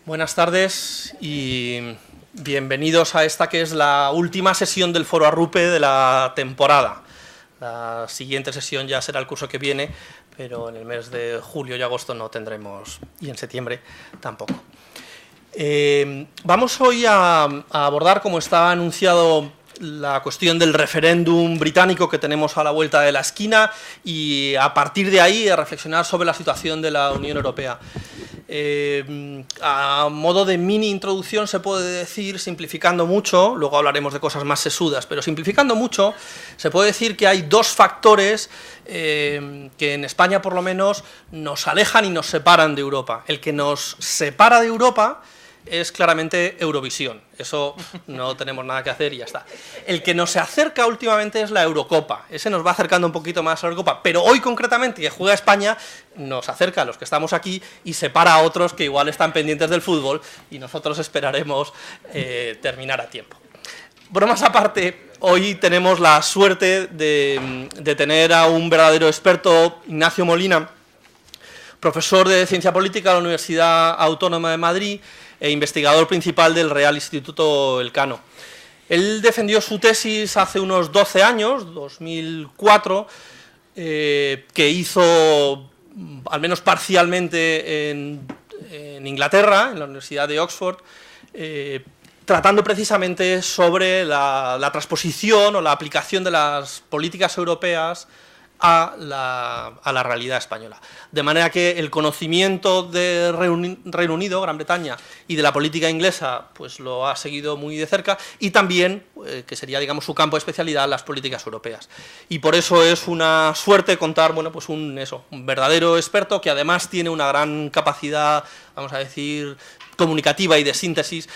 Buenas tardes y bienvenidos a esta que es la última sesión del Foro Arrupe de la temporada. La siguiente sesión ya será el curso que viene, pero en el mes de julio y agosto no tendremos, y en septiembre tampoco. Vamos hoy a abordar, como está anunciado, la cuestión del referéndum británico que tenemos a la vuelta de la esquina y a partir de ahí a reflexionar sobre la situación de la Unión Europea. A modo de mini introducción se puede decir, simplificando mucho, luego hablaremos de cosas más sesudas, pero simplificando mucho, se puede decir que hay dos factores que en España por lo menos nos alejan y nos separan de Europa. El que nos separa de Europa es claramente Eurovisión, eso no tenemos nada que hacer y ya está. El que nos acerca últimamente es la Eurocopa, ese nos va acercando un poquito más a la Eurocopa, pero hoy concretamente, que juega España, nos acerca a los que estamos aquí y separa a otros que igual están pendientes del fútbol y nosotros esperaremos terminar a tiempo. Bromas aparte, hoy tenemos la suerte de tener a un verdadero experto, Ignacio Molina, profesor de Ciencia Política de la Universidad Autónoma de Madrid e investigador principal del Real Instituto Elcano. Él defendió su tesis hace unos 12 años, 2004, que hizo, al menos parcialmente, en Inglaterra, en la Universidad de Oxford, tratando precisamente sobre la transposición o la aplicación de las políticas europeas a la realidad española. De manera que el conocimiento de Reino Unido, Gran Bretaña, y de la política inglesa, pues lo ha seguido muy de cerca, y también, que sería, digamos, su campo de especialidad, las políticas europeas. Y por eso es una suerte contar, bueno, pues un verdadero experto que además tiene una gran capacidad, vamos a decir, comunicativa y de síntesis,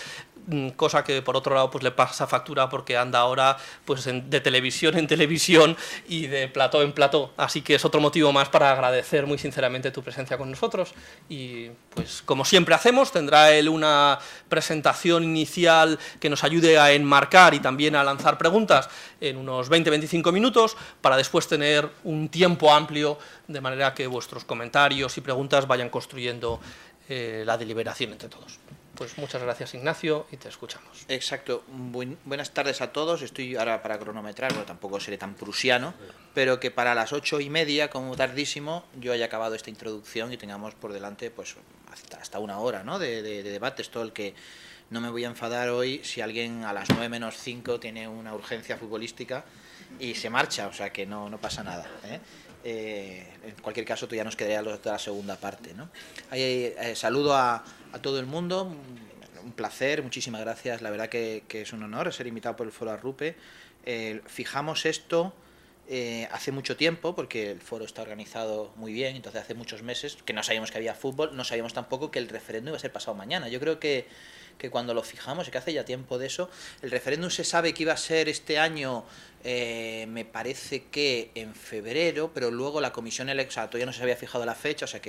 cosa que por otro lado pues le pasa factura porque anda ahora pues de televisión en televisión y de plató en plató, así que es otro motivo más para agradecer muy sinceramente tu presencia con nosotros. Y pues como siempre hacemos, tendrá él una presentación inicial que nos ayude a enmarcar y también a lanzar preguntas en unos 20-25 minutos, para después tener un tiempo amplio de manera que vuestros comentarios y preguntas vayan construyendo la deliberación entre todos. Pues muchas gracias, Ignacio, y te escuchamos. Exacto. Buenas tardes a todos. Estoy ahora para cronometrar, bueno, tampoco seré tan prusiano, pero que para las 8:30, como tardísimo, yo haya acabado esta introducción y tengamos por delante pues hasta una hora, ¿no?, de debates. Todo el que no me voy a enfadar hoy si alguien a las 9 menos 5 tiene una urgencia futbolística y se marcha, o sea que no pasa nada, en cualquier caso, tú ya nos quedaría de la segunda parte, ¿no? Saludo a todo el mundo, un placer, muchísimas gracias, la verdad que es un honor ser invitado por el Foro Arrupe. Fijamos esto hace mucho tiempo, porque el foro está organizado muy bien, entonces hace muchos meses que no sabíamos que había fútbol, no sabíamos tampoco que el referéndum iba a ser pasado mañana. Yo creo que cuando lo fijamos, y que hace ya tiempo de eso, el referéndum se sabe que iba a ser este año, me parece que en febrero, pero luego la comisión electoral, todavía no se había fijado la fecha, o sea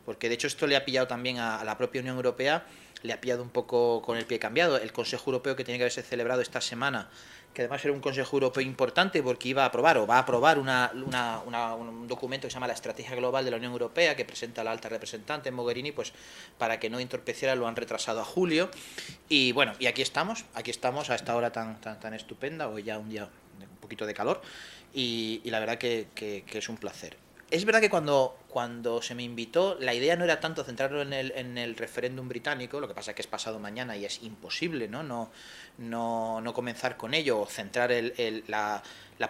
porque de hecho esto le ha pillado también a la propia Unión Europea, le ha pillado un poco con el pie cambiado. El Consejo Europeo, que tenía que haberse celebrado esta semana, que además era un Consejo Europeo importante porque iba a aprobar o va a aprobar un documento que se llama la Estrategia Global de la Unión Europea, que presenta la alta representante Mogherini, pues para que no entorpeciera lo han retrasado a julio. Y bueno, y aquí estamos a esta hora tan estupenda, hoy ya un día un poquito de calor, y la verdad que es un placer. Es verdad que cuando se me invitó, la idea no era tanto centrarlo en el referéndum británico, lo que pasa es que es pasado mañana y es imposible no comenzar con ello, o centrar la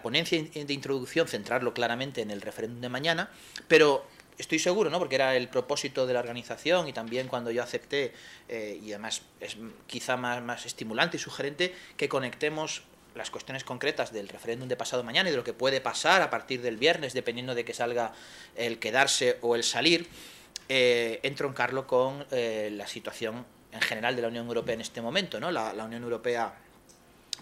ponencia de introducción, centrarlo claramente en el referéndum de mañana, pero estoy seguro, ¿no?, porque era el propósito de la organización y también cuando yo acepté, y además es quizá más estimulante y sugerente, que conectemos las cuestiones concretas del referéndum de pasado mañana y de lo que puede pasar a partir del viernes, dependiendo de que salga el quedarse o el salir, entroncarlo con la situación en general de la Unión Europea en este momento, ¿no? La Unión Europea,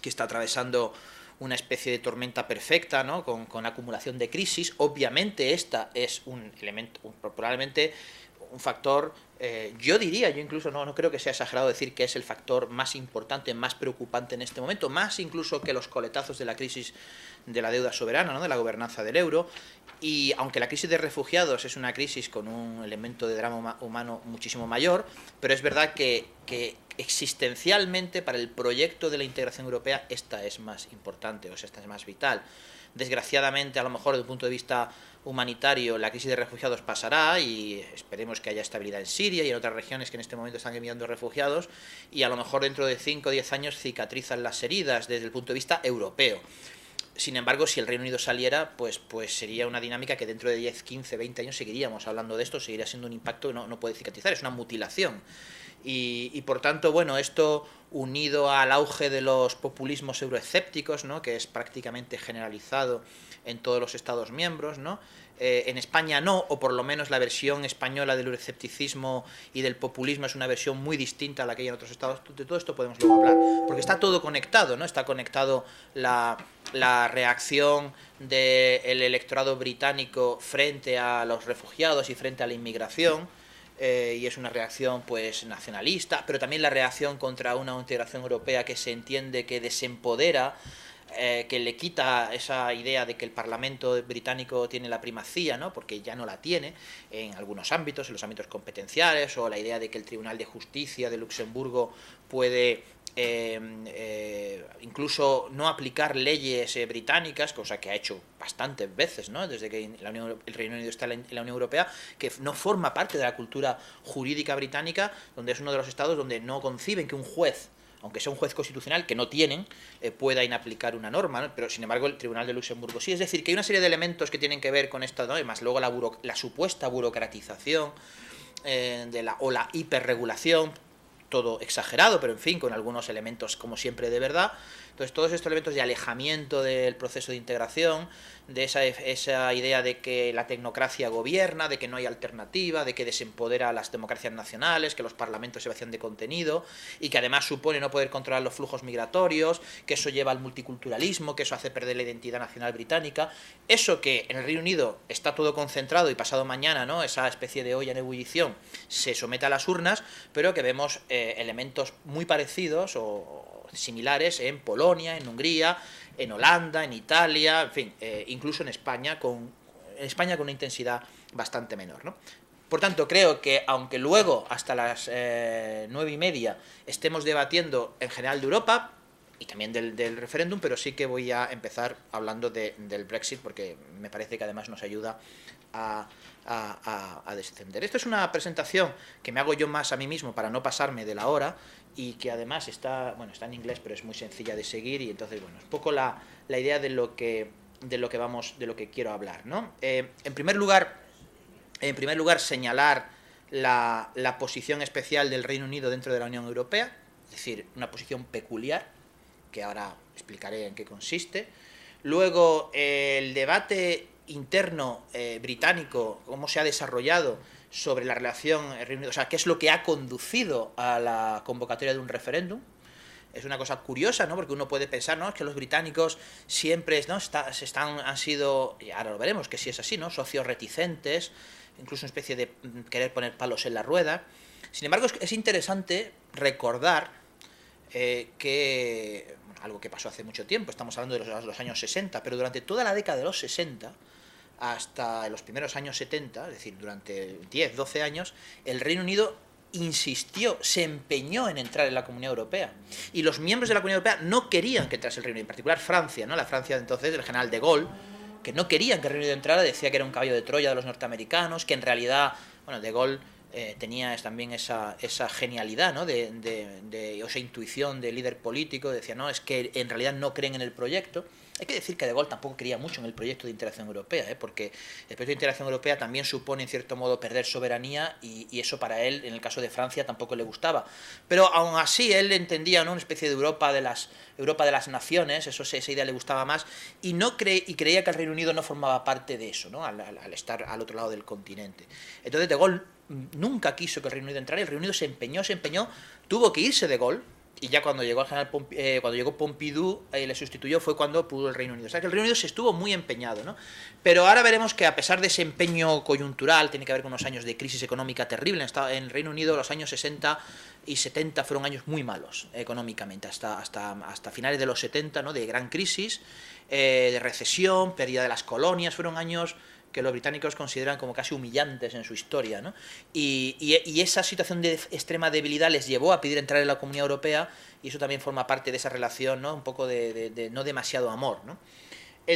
que está atravesando una especie de tormenta perfecta, ¿no?, con acumulación de crisis. Obviamente esta es un elemento, probablemente un factor, yo diría, yo incluso no creo que sea exagerado decir que es el factor más importante, más preocupante en este momento, más incluso que los coletazos de la crisis de la deuda soberana, ¿no?, de la gobernanza del euro. Y aunque la crisis de refugiados es una crisis con un elemento de drama humano muchísimo mayor, pero es verdad que existencialmente para el proyecto de la integración europea esta es más importante, o sea, esta es más vital. Desgraciadamente, a lo mejor desde un punto de vista humanitario, la crisis de refugiados pasará y esperemos que haya estabilidad en Siria y en otras regiones que en este momento están enviando refugiados, y a lo mejor dentro de 5 o 10 años cicatrizan las heridas desde el punto de vista europeo. Sin embargo, si el Reino Unido saliera, pues sería una dinámica que dentro de 10, 15, 20 años seguiríamos hablando de esto, seguiría siendo un impacto que no puede cicatrizar, es una mutilación. Y por tanto, bueno, esto unido al auge de los populismos euroescépticos, ¿no?, que es prácticamente generalizado en todos los Estados miembros, ¿no? En España no, o por lo menos la versión española del euroescepticismo y del populismo es una versión muy distinta a la que hay en otros estados. De todo esto podemos luego hablar, porque está todo conectado, ¿no? Está conectado la reacción del electorado británico frente a los refugiados y frente a la inmigración, y es una reacción pues nacionalista, pero también la reacción contra una integración europea que se entiende que desempodera, que le quita esa idea de que el Parlamento británico tiene la primacía, ¿no?, porque ya no la tiene en algunos ámbitos, en los ámbitos competenciales, o la idea de que el Tribunal de Justicia de Luxemburgo puede incluso no aplicar leyes británicas, cosa que ha hecho bastantes veces, ¿no?, desde que el Reino Unido está en la Unión Europea, que no forma parte de la cultura jurídica británica, donde es uno de los estados donde no conciben que un juez, aunque sea un juez constitucional, que no tienen, pueda inaplicar una norma, ¿no? Pero sin embargo el Tribunal de Luxemburgo sí. Es decir, que hay una serie de elementos que tienen que ver con esto, ¿no? Además luego la supuesta burocratización o la hiperregulación, todo exagerado, pero en fin, con algunos elementos como siempre de verdad. Entonces todos estos elementos de alejamiento del proceso de integración, de esa idea de que la tecnocracia gobierna, de que no hay alternativa, de que desempodera a las democracias nacionales, que los parlamentos se vacían de contenido y que además supone no poder controlar los flujos migratorios, que eso lleva al multiculturalismo, que eso hace perder la identidad nacional británica. Eso que en el Reino Unido está todo concentrado y pasado mañana, ¿no?, esa especie de olla en ebullición se somete a las urnas, pero que vemos elementos muy parecidos o similares en Polonia, en Hungría, en Holanda, en Italia, en fin, incluso en España con una intensidad bastante menor, ¿no? Por tanto, creo que aunque luego hasta las 9:30 estemos debatiendo en general de Europa y también del referéndum, pero sí que voy a empezar hablando del Brexit, porque me parece que además nos ayuda a descender. Esto es una presentación que me hago yo más a mí mismo para no pasarme de la hora, y que además está en inglés, pero es muy sencilla de seguir, y entonces, bueno, es un poco la idea de lo que quiero hablar, ¿no? En primer lugar, señalar la posición especial del Reino Unido dentro de la Unión Europea, es decir, una posición peculiar, que ahora explicaré en qué consiste. Luego, el debate interno británico, cómo se ha desarrollado sobre la relación Reino Unido, o sea, qué es lo que ha conducido a la convocatoria de un referéndum. Es una cosa curiosa, ¿no?, porque uno puede pensar, ¿no?, que los británicos siempre, ¿no?, han sido, y ahora lo veremos que sí es así, ¿no?, socios reticentes, incluso una especie de querer poner palos en la rueda. Sin embargo, es interesante recordar que algo que pasó hace mucho tiempo, estamos hablando de los años 60, pero durante toda la década de los 60 hasta los primeros años 70, es decir, durante 10, 12 años, el Reino Unido insistió, se empeñó en entrar en la Comunidad Europea. Y los miembros de la Comunidad Europea no querían que entrase el Reino Unido, en particular Francia, ¿no?, la Francia de entonces, del general de Gaulle, que no querían que el Reino Unido entrara, decía que era un caballo de Troya de los norteamericanos, que en realidad, bueno, de Gaulle tenía también esa genialidad, ¿no?, o esa intuición de líder político, decía, no, es que en realidad no creen en el proyecto. Hay que decir que De Gaulle tampoco creía mucho en el proyecto de integración europea, porque el proyecto de integración europea también supone, en cierto modo, perder soberanía, y eso para él, en el caso de Francia, tampoco le gustaba. Pero aún así, él entendía, ¿no?, una especie de Europa de las naciones, esa idea le gustaba más, y creía que el Reino Unido no formaba parte de eso, ¿no?, al estar al otro lado del continente. Entonces De Gaulle nunca quiso que el Reino Unido entrara, el Reino Unido se empeñó, tuvo que irse De Gaulle, y ya cuando llegó cuando llegó Pompidou, le sustituyó, fue cuando pudo el Reino Unido. O sea que el Reino Unido se estuvo muy empeñado, ¿no? Pero ahora veremos que a pesar de ese empeño coyuntural, tiene que ver con unos años de crisis económica terrible. En el Reino Unido los años 60 y 70 fueron años muy malos económicamente, hasta finales de los 70, ¿no? De gran crisis, de recesión, pérdida de las colonias, fueron años que los británicos consideran como casi humillantes en su historia, ¿no? Y esa situación de extrema debilidad les llevó a pedir entrar en la Comunidad Europea, y eso también forma parte de esa relación, ¿no? Un poco de no demasiado amor, ¿no?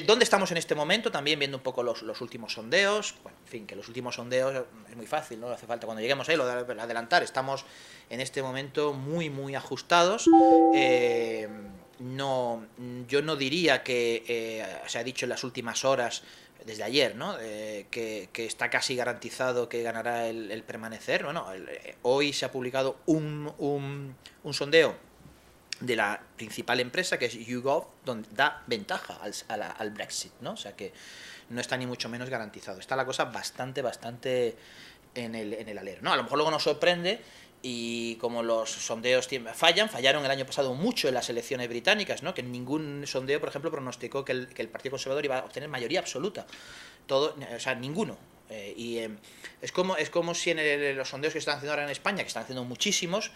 ¿Dónde estamos en este momento? También viendo un poco los últimos sondeos. Bueno, en fin, que los últimos sondeos es muy fácil, no hace falta cuando lleguemos ahí lo de adelantar. Estamos en este momento muy ajustados. Yo no diría que se ha dicho en las últimas horas, desde ayer, ¿no? Que está casi garantizado que ganará el permanecer. Bueno, hoy se ha publicado un sondeo de la principal empresa, que es YouGov, donde da ventaja al Brexit, ¿no? O sea que no está ni mucho menos garantizado. Está la cosa bastante en el alero, ¿no? A lo mejor luego nos sorprende, y como los sondeos fallaron el año pasado mucho en las elecciones británicas, ¿no? Que ningún sondeo, por ejemplo, pronosticó que el Partido Conservador iba a obtener mayoría absoluta. O sea, ninguno. Es como si en los sondeos que están haciendo ahora en España, que están haciendo muchísimos,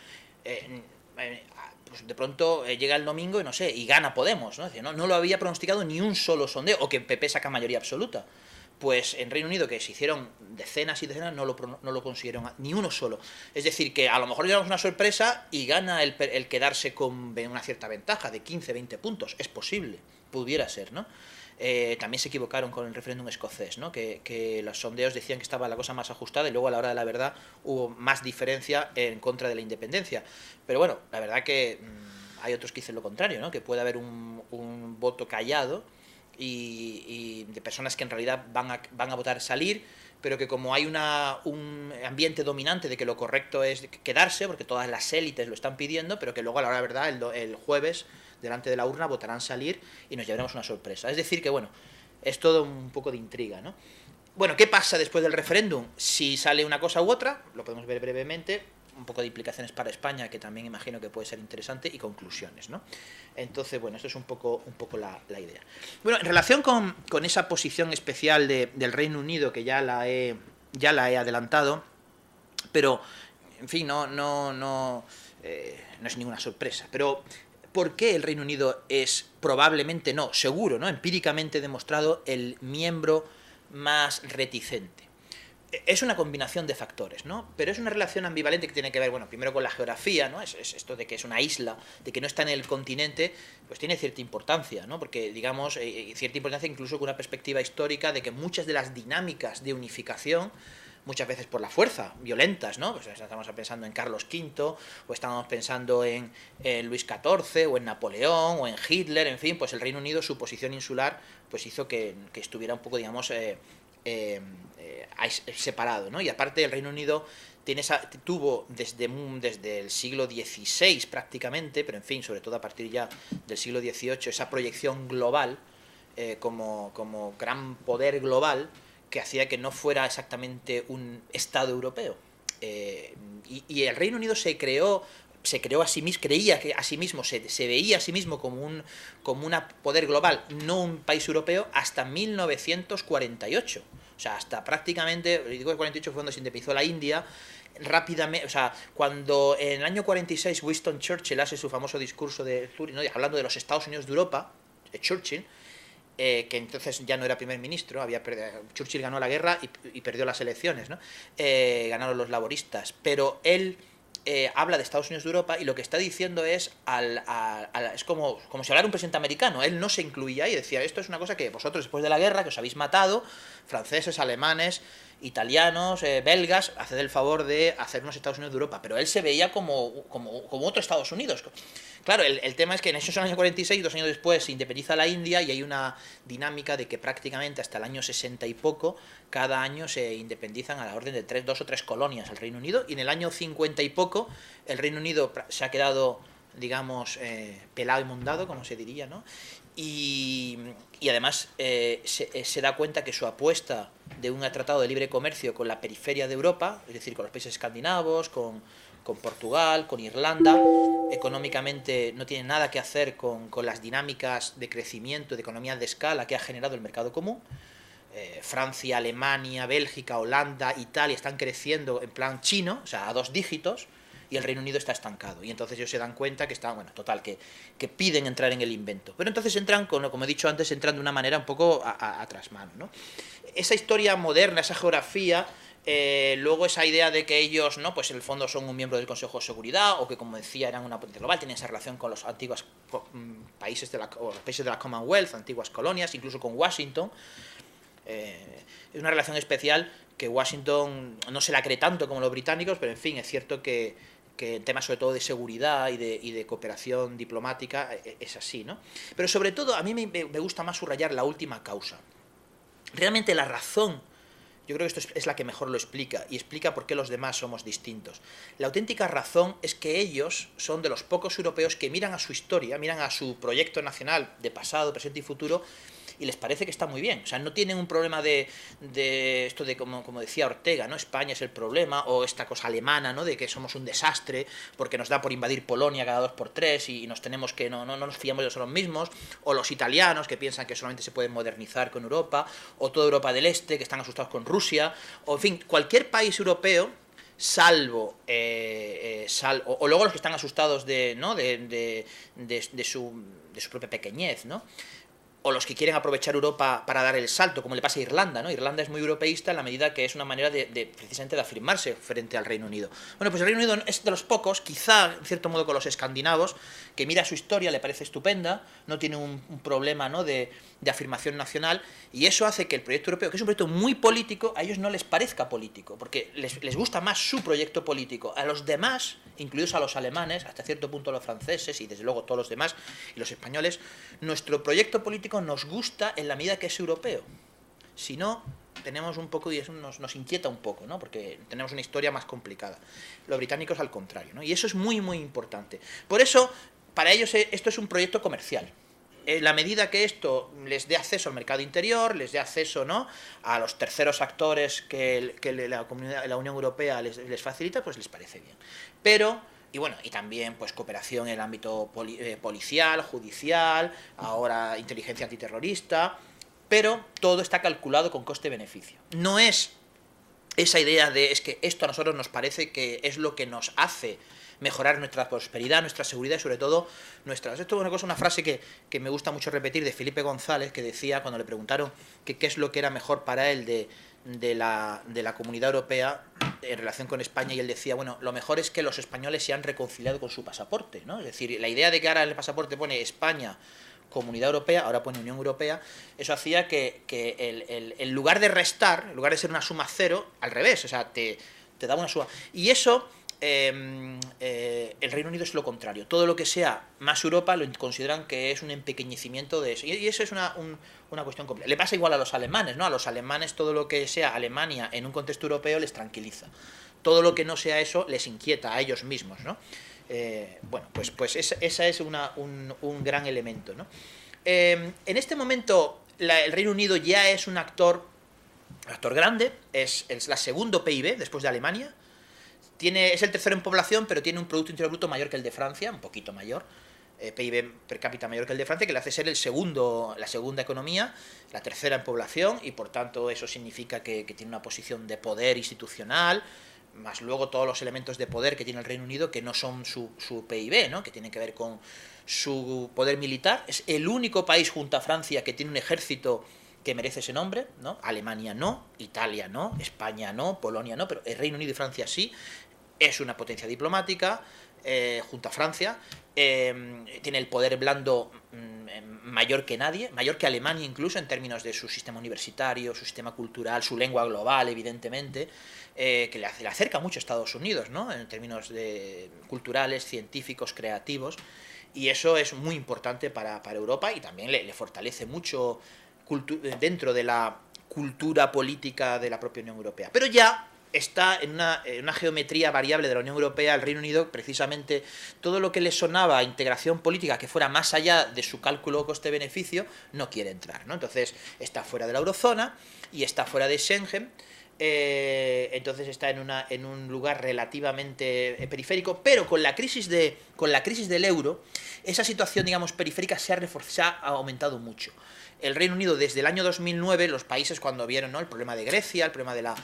pues de pronto llega el domingo y no sé, y gana Podemos, ¿no? Es decir, no lo había pronosticado ni un solo sondeo, o que PP saca mayoría absoluta. Pues en Reino Unido, que se hicieron decenas y decenas, no lo consiguieron ni uno solo. Es decir, que a lo mejor llevamos una sorpresa y gana el quedarse con una cierta ventaja de 15, 20 puntos. Es posible, pudiera ser, ¿no? También se equivocaron con el referéndum escocés, ¿no? Que los sondeos decían que estaba la cosa más ajustada, y luego a la hora de la verdad hubo más diferencia en contra de la independencia. Pero bueno, la verdad que hay otros que dicen lo contrario, ¿no? Que puede haber un voto callado y de personas que en realidad van a votar salir, pero que como hay un ambiente dominante de que lo correcto es quedarse, porque todas las élites lo están pidiendo, pero que luego a la hora de la verdad el jueves delante de la urna votarán salir y nos llevaremos una sorpresa. Es decir que, bueno, es todo un poco de intriga, ¿no? Bueno, ¿qué pasa después del referéndum? Si sale una cosa u otra, lo podemos ver brevemente, un poco de implicaciones para España, que también imagino que puede ser interesante, y conclusiones, ¿no? Entonces, bueno, esto es un poco la idea. Bueno, en relación con esa posición especial del Reino Unido, que ya la he adelantado, pero, en fin, no es ninguna sorpresa, pero ¿por qué el Reino Unido es probablemente, seguro, ¿no? Empíricamente demostrado, el miembro más reticente? Es una combinación de factores, ¿no? Pero es una relación ambivalente que tiene que ver, bueno, primero con la geografía, ¿no? Es esto de que es una isla, de que no está en el continente, pues tiene cierta importancia, ¿no? Porque, digamos, cierta importancia incluso con una perspectiva histórica de que muchas de las dinámicas de unificación, muchas veces por la fuerza, violentas, ¿no? Pues estamos pensando en Carlos V, o estamos pensando en Luis XIV, o en Napoleón, o en Hitler, en fin, pues el Reino Unido, su posición insular, pues hizo que estuviera un poco, digamos, separado, ¿no? Y aparte el Reino Unido tuvo desde el siglo XVI prácticamente, pero en fin, sobre todo a partir ya del siglo XVIII, esa proyección global como gran poder global, que hacía que no fuera exactamente un Estado europeo. Y el Reino Unido se creó a sí mismo, creía que a sí mismo, se veía a sí mismo como un poder global, no un país europeo, hasta 1948. O sea, hasta prácticamente, digo que 48 fue cuando se independizó la India, rápidamente, o sea, cuando en el año 46 Winston Churchill hace su famoso discurso de Zúrich, ¿no? Hablando de los Estados Unidos de Europa, Churchill, que entonces ya no era primer ministro, Churchill ganó la guerra y perdió las elecciones, ¿no? Ganaron los laboristas, pero él habla de Estados Unidos de Europa, y lo que está diciendo es es como si hablara un presidente americano. Él no se incluía y decía, esto es una cosa que vosotros después de la guerra, que os habéis matado, franceses, alemanes, italianos, belgas, haced el favor de hacer unos Estados Unidos de Europa. Pero él se veía como otro Estados Unidos. Claro, el tema es que en esos años 46, 2 años después, se independiza la India, y hay una dinámica de que prácticamente hasta el año 60 y poco, cada año se independizan a la orden de 2 o 3 colonias el Reino Unido, y en el año 50 y poco el Reino Unido se ha quedado, digamos, pelado y mondado, como se diría, ¿no? Y además se da cuenta que su apuesta de un tratado de libre comercio con la periferia de Europa, es decir, con los países escandinavos, con con Portugal, con Irlanda. Económicamente no tiene nada que hacer con las dinámicas de crecimiento, de economía de escala que ha generado el mercado común. Francia, Alemania, Bélgica, Holanda, Italia están creciendo en plan chino, o sea, a 2 dígitos, y el Reino Unido está estancado. Y entonces ellos se dan cuenta que están, bueno, total, que piden entrar en el invento. Pero entonces entran, como he dicho antes, entran de una manera un poco a trasmano, ¿no? Esa historia moderna, esa geografía, luego esa idea de que ellos, ¿no?, pues en el fondo son un miembro del Consejo de Seguridad, o que, como decía, eran una potencia global, tienen esa relación con los antiguos países los países de la Commonwealth, antiguas colonias, incluso con Washington. Es una relación especial que Washington no se la cree tanto como los británicos, pero en fin, es cierto que en temas sobre todo de seguridad y de cooperación diplomática es así, ¿no? Pero sobre todo a mí me gusta más subrayar la última causa. Realmente la razón, yo creo que esto es la que mejor lo explica, y explica por qué los demás somos distintos. La auténtica razón es que ellos son de los pocos europeos que miran a su historia, miran a su proyecto nacional de pasado, presente y futuro, y les parece que está muy bien. O sea, no tienen un problema de esto de, como decía Ortega, ¿no?, España es el problema, o esta cosa alemana, ¿no?, de que somos un desastre porque nos da por invadir Polonia cada 2 por 3 y nos tenemos que no nos fiamos de nosotros mismos, o los italianos que piensan que solamente se pueden modernizar con Europa, o toda Europa del Este que están asustados con Rusia, o en fin, cualquier país europeo, salvo o luego los que están asustados de su propia pequeñez, ¿no?, o los que quieren aprovechar Europa para dar el salto, como le pasa a Irlanda, ¿no? Irlanda es muy europeísta en la medida que es una manera precisamente de afirmarse frente al Reino Unido. Bueno, pues el Reino Unido es de los pocos, quizá en cierto modo con los escandinavos, que mira su historia, le parece estupenda, no tiene un problema, ¿no?, de afirmación nacional, y eso hace que el proyecto europeo, que es un proyecto muy político, a ellos no les parezca político, porque les gusta más su proyecto político. A los demás, incluidos a los alemanes, hasta cierto punto a los franceses y desde luego todos los demás, y los españoles, nuestro proyecto político nos gusta en la medida que es europeo. Si no, tenemos un poco, y eso nos inquieta un poco, ¿no?, porque tenemos una historia más complicada. Los británicos al contrario, ¿no? Y eso es muy, muy importante. Por eso, para ellos esto es un proyecto comercial. En la medida que esto les dé acceso al mercado interior, les dé acceso, ¿no?, a los terceros actores que la Unión Europea les facilita, pues les parece bien. Pero, y bueno, y también pues cooperación en el ámbito policial, judicial, ahora inteligencia antiterrorista, pero todo está calculado con coste-beneficio. No es esa idea de es que esto a nosotros nos parece que es lo que nos hace mejorar nuestra prosperidad, nuestra seguridad y sobre todo nuestra... Esto es una frase que me gusta mucho repetir de Felipe González, que decía cuando le preguntaron qué es lo que era mejor para él de la Comunidad Europea en relación con España, y él decía, bueno, lo mejor es que los españoles se han reconciliado con su pasaporte, ¿no? Es decir, la idea de que ahora en el pasaporte pone España, Comunidad Europea, ahora pone Unión Europea, eso hacía que el lugar de restar, en lugar de ser una suma cero, al revés, o sea, te daba una suma. Y eso... el Reino Unido es lo contrario. Todo lo que sea más Europa lo consideran que es un empequeñecimiento de eso. Y eso es una cuestión compleja. Le pasa igual a los alemanes, ¿no? A los alemanes todo lo que sea Alemania en un contexto europeo les tranquiliza. Todo lo que no sea eso les inquieta a ellos mismos, ¿no? Bueno, pues esa es un gran elemento, ¿no? En este momento el Reino Unido ya es un actor grande, es la segundo PIB después de Alemania. Es el tercero en población, pero tiene un Producto Interior Bruto mayor que el de Francia, un poquito mayor, PIB per cápita mayor que el de Francia, que le hace ser la segunda economía, la tercera en población, y por tanto eso significa que tiene una posición de poder institucional, más luego todos los elementos de poder que tiene el Reino Unido que no son su PIB, ¿no?, que tienen que ver con su poder militar. Es el único país junto a Francia que tiene un ejército que merece ese nombre, ¿no? Alemania no, Italia no, España no, Polonia no, pero el Reino Unido y Francia sí. Es una potencia diplomática, junto a Francia, tiene el poder blando mayor que nadie, mayor que Alemania incluso en términos de su sistema universitario, su sistema cultural, su lengua global, evidentemente, que le acerca mucho a Estados Unidos, ¿no?, en términos culturales, científicos, creativos, y eso es muy importante para Europa, y también le fortalece mucho dentro de la cultura política de la propia Unión Europea. Pero ya está en una geometría variable de la Unión Europea, el Reino Unido, precisamente todo lo que le sonaba a integración política que fuera más allá de su cálculo coste-beneficio, no quiere entrar, ¿no? Entonces está fuera de la eurozona y está fuera de Schengen, entonces está en un lugar relativamente periférico, pero con la crisis del euro, esa situación, digamos, periférica se ha aumentado mucho. El Reino Unido, desde el año 2009, los países cuando vieron, ¿no?, el problema de Grecia, el problema de la...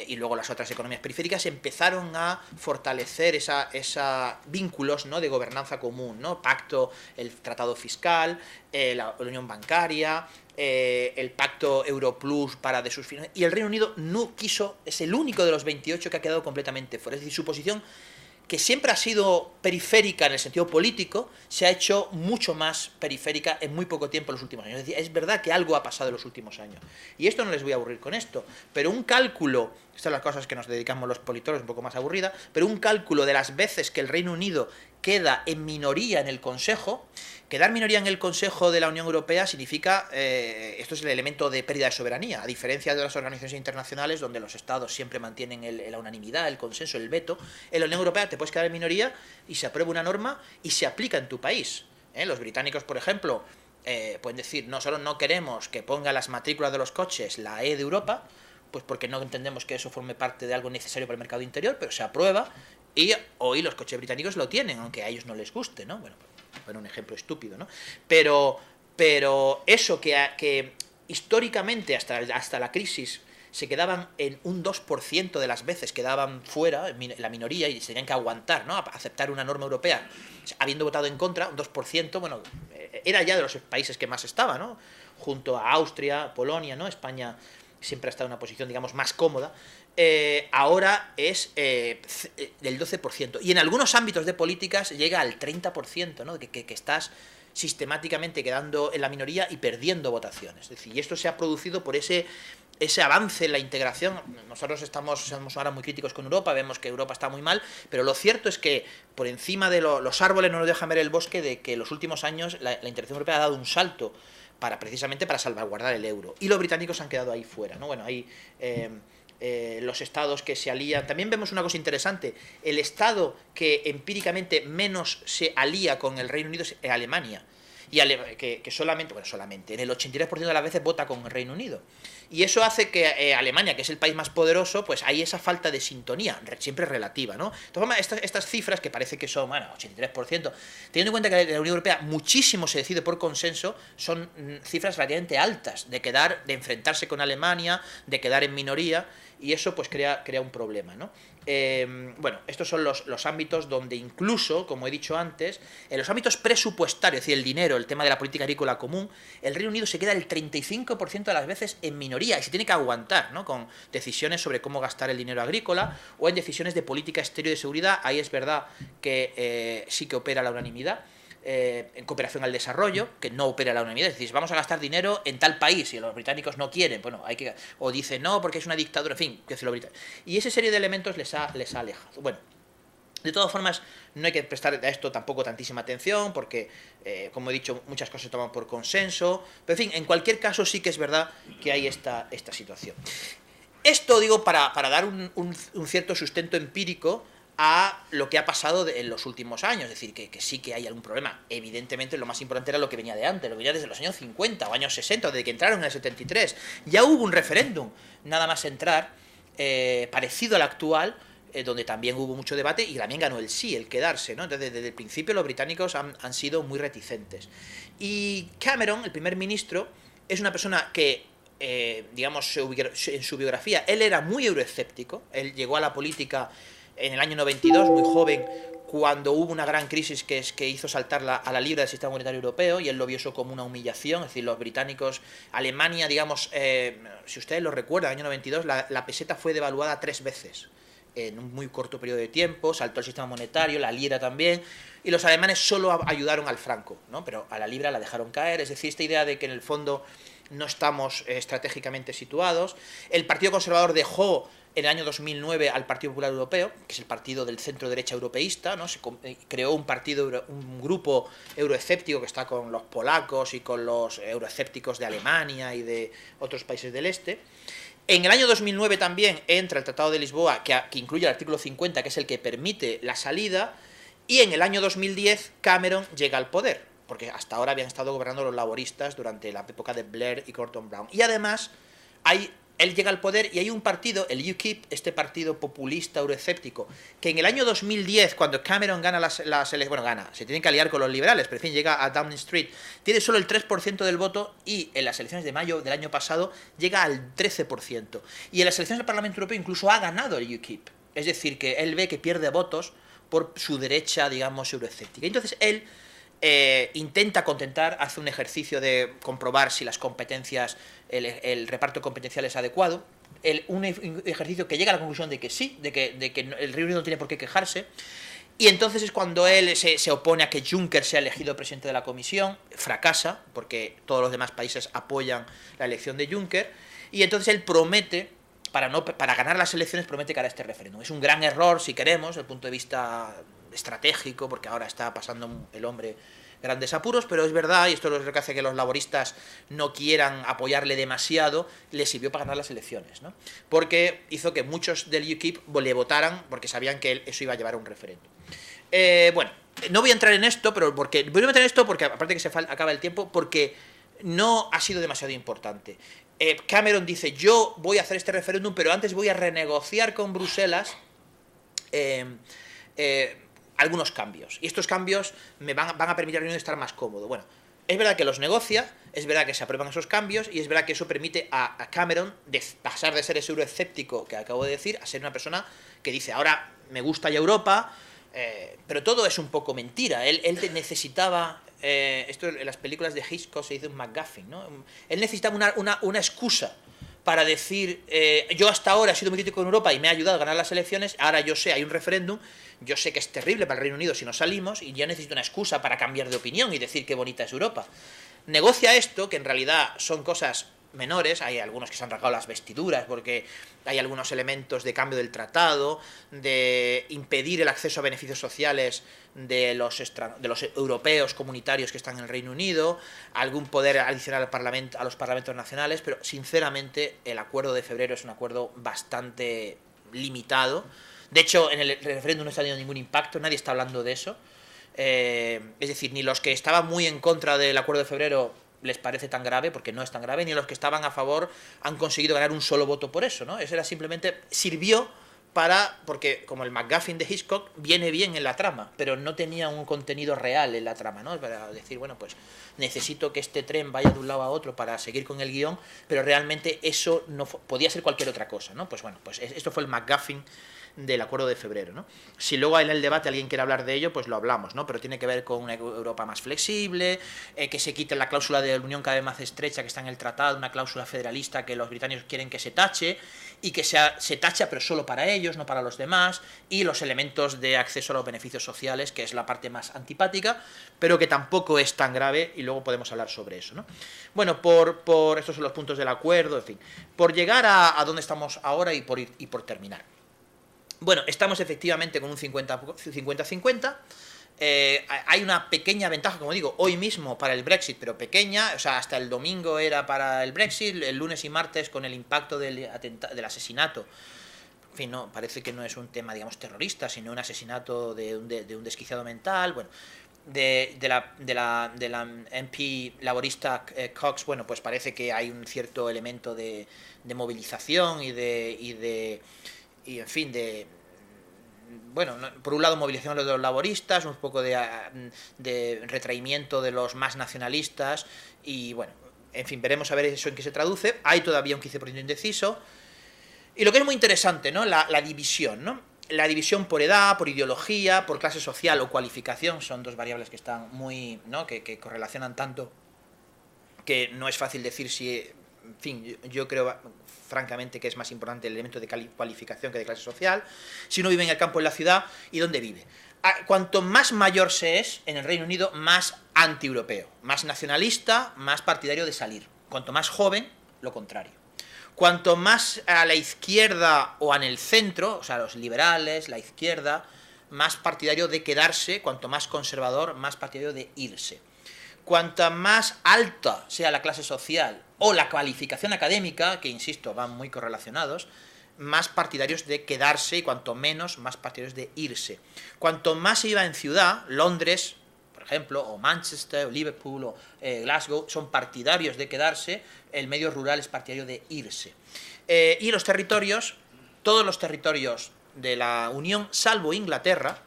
y luego las otras economías periféricas empezaron a fortalecer esa vínculos, ¿no?, de gobernanza común, ¿no? Pacto, el tratado fiscal, la unión bancaria, el pacto Europlus para de sus finanzas, y el Reino Unido no quiso, es el único de los 28 que ha quedado completamente fuera. Es decir, su posición, que siempre ha sido periférica en el sentido político, se ha hecho mucho más periférica en muy poco tiempo en los últimos años. Es decir, es verdad que algo ha pasado en los últimos años. Y esto no les voy a aburrir con esto, pero un cálculo, estas son las cosas que nos dedicamos los politólogos, un poco más aburrida, pero un cálculo de las veces que el Reino Unido queda en minoría en el Consejo. Quedar minoría en el Consejo de la Unión Europea significa, esto es el elemento de pérdida de soberanía, a diferencia de las organizaciones internacionales donde los estados siempre mantienen la unanimidad, el consenso, el veto. En la Unión Europea te puedes quedar en minoría y se aprueba una norma y se aplica en tu país. Los británicos, por ejemplo, pueden decir, no solo no queremos que ponga las matrículas de los coches la E de Europa, pues porque no entendemos que eso forme parte de algo necesario para el mercado interior, pero se aprueba y hoy los coches británicos lo tienen, aunque a ellos no les guste, ¿no? Bueno, un ejemplo estúpido, ¿no? Pero eso que históricamente hasta la crisis se quedaban en un 2% de las veces, quedaban fuera, la minoría, y se tenían que aguantar, ¿no?, a aceptar una norma europea, habiendo votado en contra, un 2%, bueno, era ya de los países que más estaba, ¿no?, junto a Austria, Polonia, ¿no? España siempre ha estado en una posición, digamos, más cómoda. Ahora es del 12%. Y en algunos ámbitos de políticas llega al 30%, ¿no?, que estás sistemáticamente quedando en la minoría y perdiendo votaciones. Es decir, y esto se ha producido por ese avance en la integración. Nosotros somos ahora muy críticos con Europa, vemos que Europa está muy mal, pero lo cierto es que por encima de los árboles no nos dejan ver el bosque, de que en los últimos años la integración europea ha dado un salto precisamente para salvaguardar el euro. Y los británicos han quedado ahí fuera, ¿no? Bueno, ahí los estados que se alían. También vemos una cosa interesante. El estado que empíricamente menos se alía con el Reino Unido es Alemania. Y que solamente en el 83% de las veces vota con el Reino Unido. Y eso hace que Alemania, que es el país más poderoso, pues hay esa falta de sintonía, siempre relativa, ¿no? De todas formas, estas cifras, que parece que son, bueno, 83%, teniendo en cuenta que en la Unión Europea muchísimo se decide por consenso, son cifras relativamente altas, de enfrentarse con Alemania, de quedar en minoría, y eso pues crea un problema, ¿no? Bueno, estos son los ámbitos donde incluso, como he dicho antes, en los ámbitos presupuestarios, es decir, el dinero, el tema de la política agrícola común, el Reino Unido se queda el 35% de las veces en minoría y se tiene que aguantar, ¿no?, con decisiones sobre cómo gastar el dinero agrícola o en decisiones de política exterior y de seguridad. Ahí es verdad que sí que opera la unanimidad. En cooperación al desarrollo, que no opera la unanimidad, es decir, vamos a gastar dinero en tal país y los británicos no quieren, bueno, o dicen no porque es una dictadura, en fin, y esa serie de elementos les ha alejado. Bueno, de todas formas, no hay que prestar a esto tampoco tantísima atención, porque, como he dicho, muchas cosas se toman por consenso, pero en fin, en cualquier caso sí que es verdad que hay esta situación. Esto digo para dar un cierto sustento empírico a lo que ha pasado en los últimos años, es decir, que sí que hay algún problema. Evidentemente lo más importante era lo que venía de antes, lo que venía desde los años 50 o años 60, desde que entraron en el 73. Ya hubo un referéndum, nada más entrar, parecido al actual, donde también hubo mucho debate y también ganó el sí, el quedarse, ¿no? Entonces, desde el principio los británicos han sido muy reticentes. Y Cameron, el primer ministro, es una persona que, digamos, en su biografía, él era muy euroescéptico, él llegó a la política en el año 92, muy joven, cuando hubo una gran crisis que hizo saltar a la libra del sistema monetario europeo, y él lo vio eso como una humillación. Es decir, los británicos, Alemania, digamos, si ustedes lo recuerdan, en el año 92 la peseta fue devaluada 3 veces en un muy corto periodo de tiempo, saltó el sistema monetario, la lira también, y los alemanes solo ayudaron al franco, ¿no? Pero a la libra la dejaron caer. Es decir, esta idea de que en el fondo no estamos estratégicamente situados. El Partido Conservador dejó en el año 2009 al Partido Popular Europeo, que es el partido del centro-derecha europeísta, ¿no? Se creó un grupo euroescéptico que está con los polacos y con los euroescépticos de Alemania y de otros países del este. En el año 2009 también entra el Tratado de Lisboa, que incluye el artículo 50, que es el que permite la salida, y en el año 2010 Cameron llega al poder, porque hasta ahora habían estado gobernando los laboristas durante la época de Blair y Gordon Brown. Y además hay él llega al poder y hay un partido, el UKIP, este partido populista euroescéptico, que en el año 2010, cuando Cameron gana las elecciones, bueno, gana, se tienen que aliar con los liberales, pero en fin, llega a Downing Street, tiene solo el 3% del voto y en las elecciones de mayo del año pasado llega al 13%. Y en las elecciones del Parlamento Europeo incluso ha ganado el UKIP. Es decir, que él ve que pierde votos por su derecha, digamos, euroescéptica. Entonces él intenta contentar, hace un ejercicio de comprobar si las competencias, el reparto competencial es adecuado, un ejercicio que llega a la conclusión de que sí, de que el Reino Unido no tiene por qué quejarse, y entonces es cuando él se opone a que Juncker sea elegido presidente de la Comisión, fracasa, porque todos los demás países apoyan la elección de Juncker, y entonces él promete, para ganar las elecciones, promete que hará este referéndum. Es un gran error, si queremos, desde el punto de vista estratégico, porque ahora está pasando el hombre grandes apuros, pero es verdad, y esto es lo que hace que los laboristas no quieran apoyarle demasiado, le sirvió para ganar las elecciones, ¿no? Porque hizo que muchos del UKIP le votaran porque sabían que eso iba a llevar a un referéndum. Bueno, no voy a entrar en esto, pero voy a entrar en esto porque, aparte que se acaba el tiempo, porque no ha sido demasiado importante. Cameron dice, yo voy a hacer este referéndum, pero antes voy a renegociar con Bruselas algunos cambios. Y estos cambios me van a permitir al Reino Unido estar más cómodo. Bueno, es verdad que los negocia, es verdad que se aprueban esos cambios y es verdad que eso permite a Cameron pasar de ser ese euroescéptico que acabo de decir a ser una persona que dice, ahora me gusta ya Europa, pero todo es un poco mentira. Él necesitaba... esto en las películas de Hitchcock se dice un MacGuffin, ¿no? Él necesitaba una excusa para decir, yo hasta ahora he sido muy crítico con Europa y me ha ayudado a ganar las elecciones, ahora yo sé, hay un referéndum, yo sé que es terrible para el Reino Unido si no salimos y ya necesito una excusa para cambiar de opinión y decir qué bonita es Europa. Negocia esto, que en realidad son cosas menores, hay algunos que se han rasgado las vestiduras porque hay algunos elementos de cambio del tratado, de impedir el acceso a beneficios sociales de los europeos comunitarios que están en el Reino Unido, algún poder adicional a los parlamentos nacionales, pero sinceramente el acuerdo de febrero es un acuerdo bastante limitado. De hecho, en el referéndum no está teniendo ningún impacto, nadie está hablando de eso. Es decir, ni los que estaban muy en contra del acuerdo de febrero les parece tan grave, porque no es tan grave, ni los que estaban a favor han conseguido ganar un solo voto por eso, ¿no? Eso era simplemente, sirvió porque como el MacGuffin de Hitchcock viene bien en la trama, pero no tenía un contenido real en la trama, ¿no? Para decir, bueno, pues necesito que este tren vaya de un lado a otro para seguir con el guión, pero realmente eso no podía ser cualquier otra cosa, ¿no? Pues bueno, pues esto fue el MacGuffin del acuerdo de febrero, ¿no? Si luego en el debate alguien quiere hablar de ello, pues lo hablamos, ¿no? Pero tiene que ver con una Europa más flexible, que se quite la cláusula de unión cada vez más estrecha que está en el tratado, una cláusula federalista que los británicos quieren que se tache, y que se tacha pero solo para ellos, no para los demás, y los elementos de acceso a los beneficios sociales, que es la parte más antipática, pero que tampoco es tan grave, y luego podemos hablar sobre eso, ¿no? Bueno, estos son los puntos del acuerdo, en fin, por llegar a donde estamos ahora y por terminar. Bueno, estamos efectivamente con un 50-50. Hay una pequeña ventaja, como digo, hoy mismo para el Brexit, pero pequeña, o sea, hasta el domingo era para el Brexit, el lunes y martes con el impacto del asesinato. En fin, no, parece que no es un tema, digamos, terrorista, sino un asesinato de un desquiciado mental, bueno, de la MP laborista Cox, bueno, pues parece que hay un cierto elemento de movilización y en fin, bueno, por un lado movilización de los laboristas, un poco de retraimiento de los más nacionalistas y bueno, en fin, veremos a ver eso en qué se traduce. Hay todavía un 15% indeciso. Y lo que es muy interesante, ¿no? La división, ¿no? La división por edad, por ideología, por clase social o cualificación, son dos variables que están muy, ¿no? que correlacionan tanto que no es fácil decir si... En fin, yo creo francamente que es más importante el elemento de cualificación que de clase social. Si uno vive en el campo, en la ciudad, ¿y dónde vive? Cuanto más mayor se es en el Reino Unido, más anti-europeo, más nacionalista, más partidario de salir. Cuanto más joven, lo contrario. Cuanto más a la izquierda o en el centro, o sea, los liberales, la izquierda, más partidario de quedarse, cuanto más conservador, más partidario de irse. Cuanta más alta sea la clase social o la cualificación académica, que insisto, van muy correlacionados, más partidarios de quedarse y cuanto menos, más partidarios de irse. Cuanto más se iba en ciudad, Londres, por ejemplo, o Manchester, o Liverpool, o Glasgow, son partidarios de quedarse, el medio rural es partidario de irse. Y los territorios, todos los territorios de la Unión, salvo Inglaterra,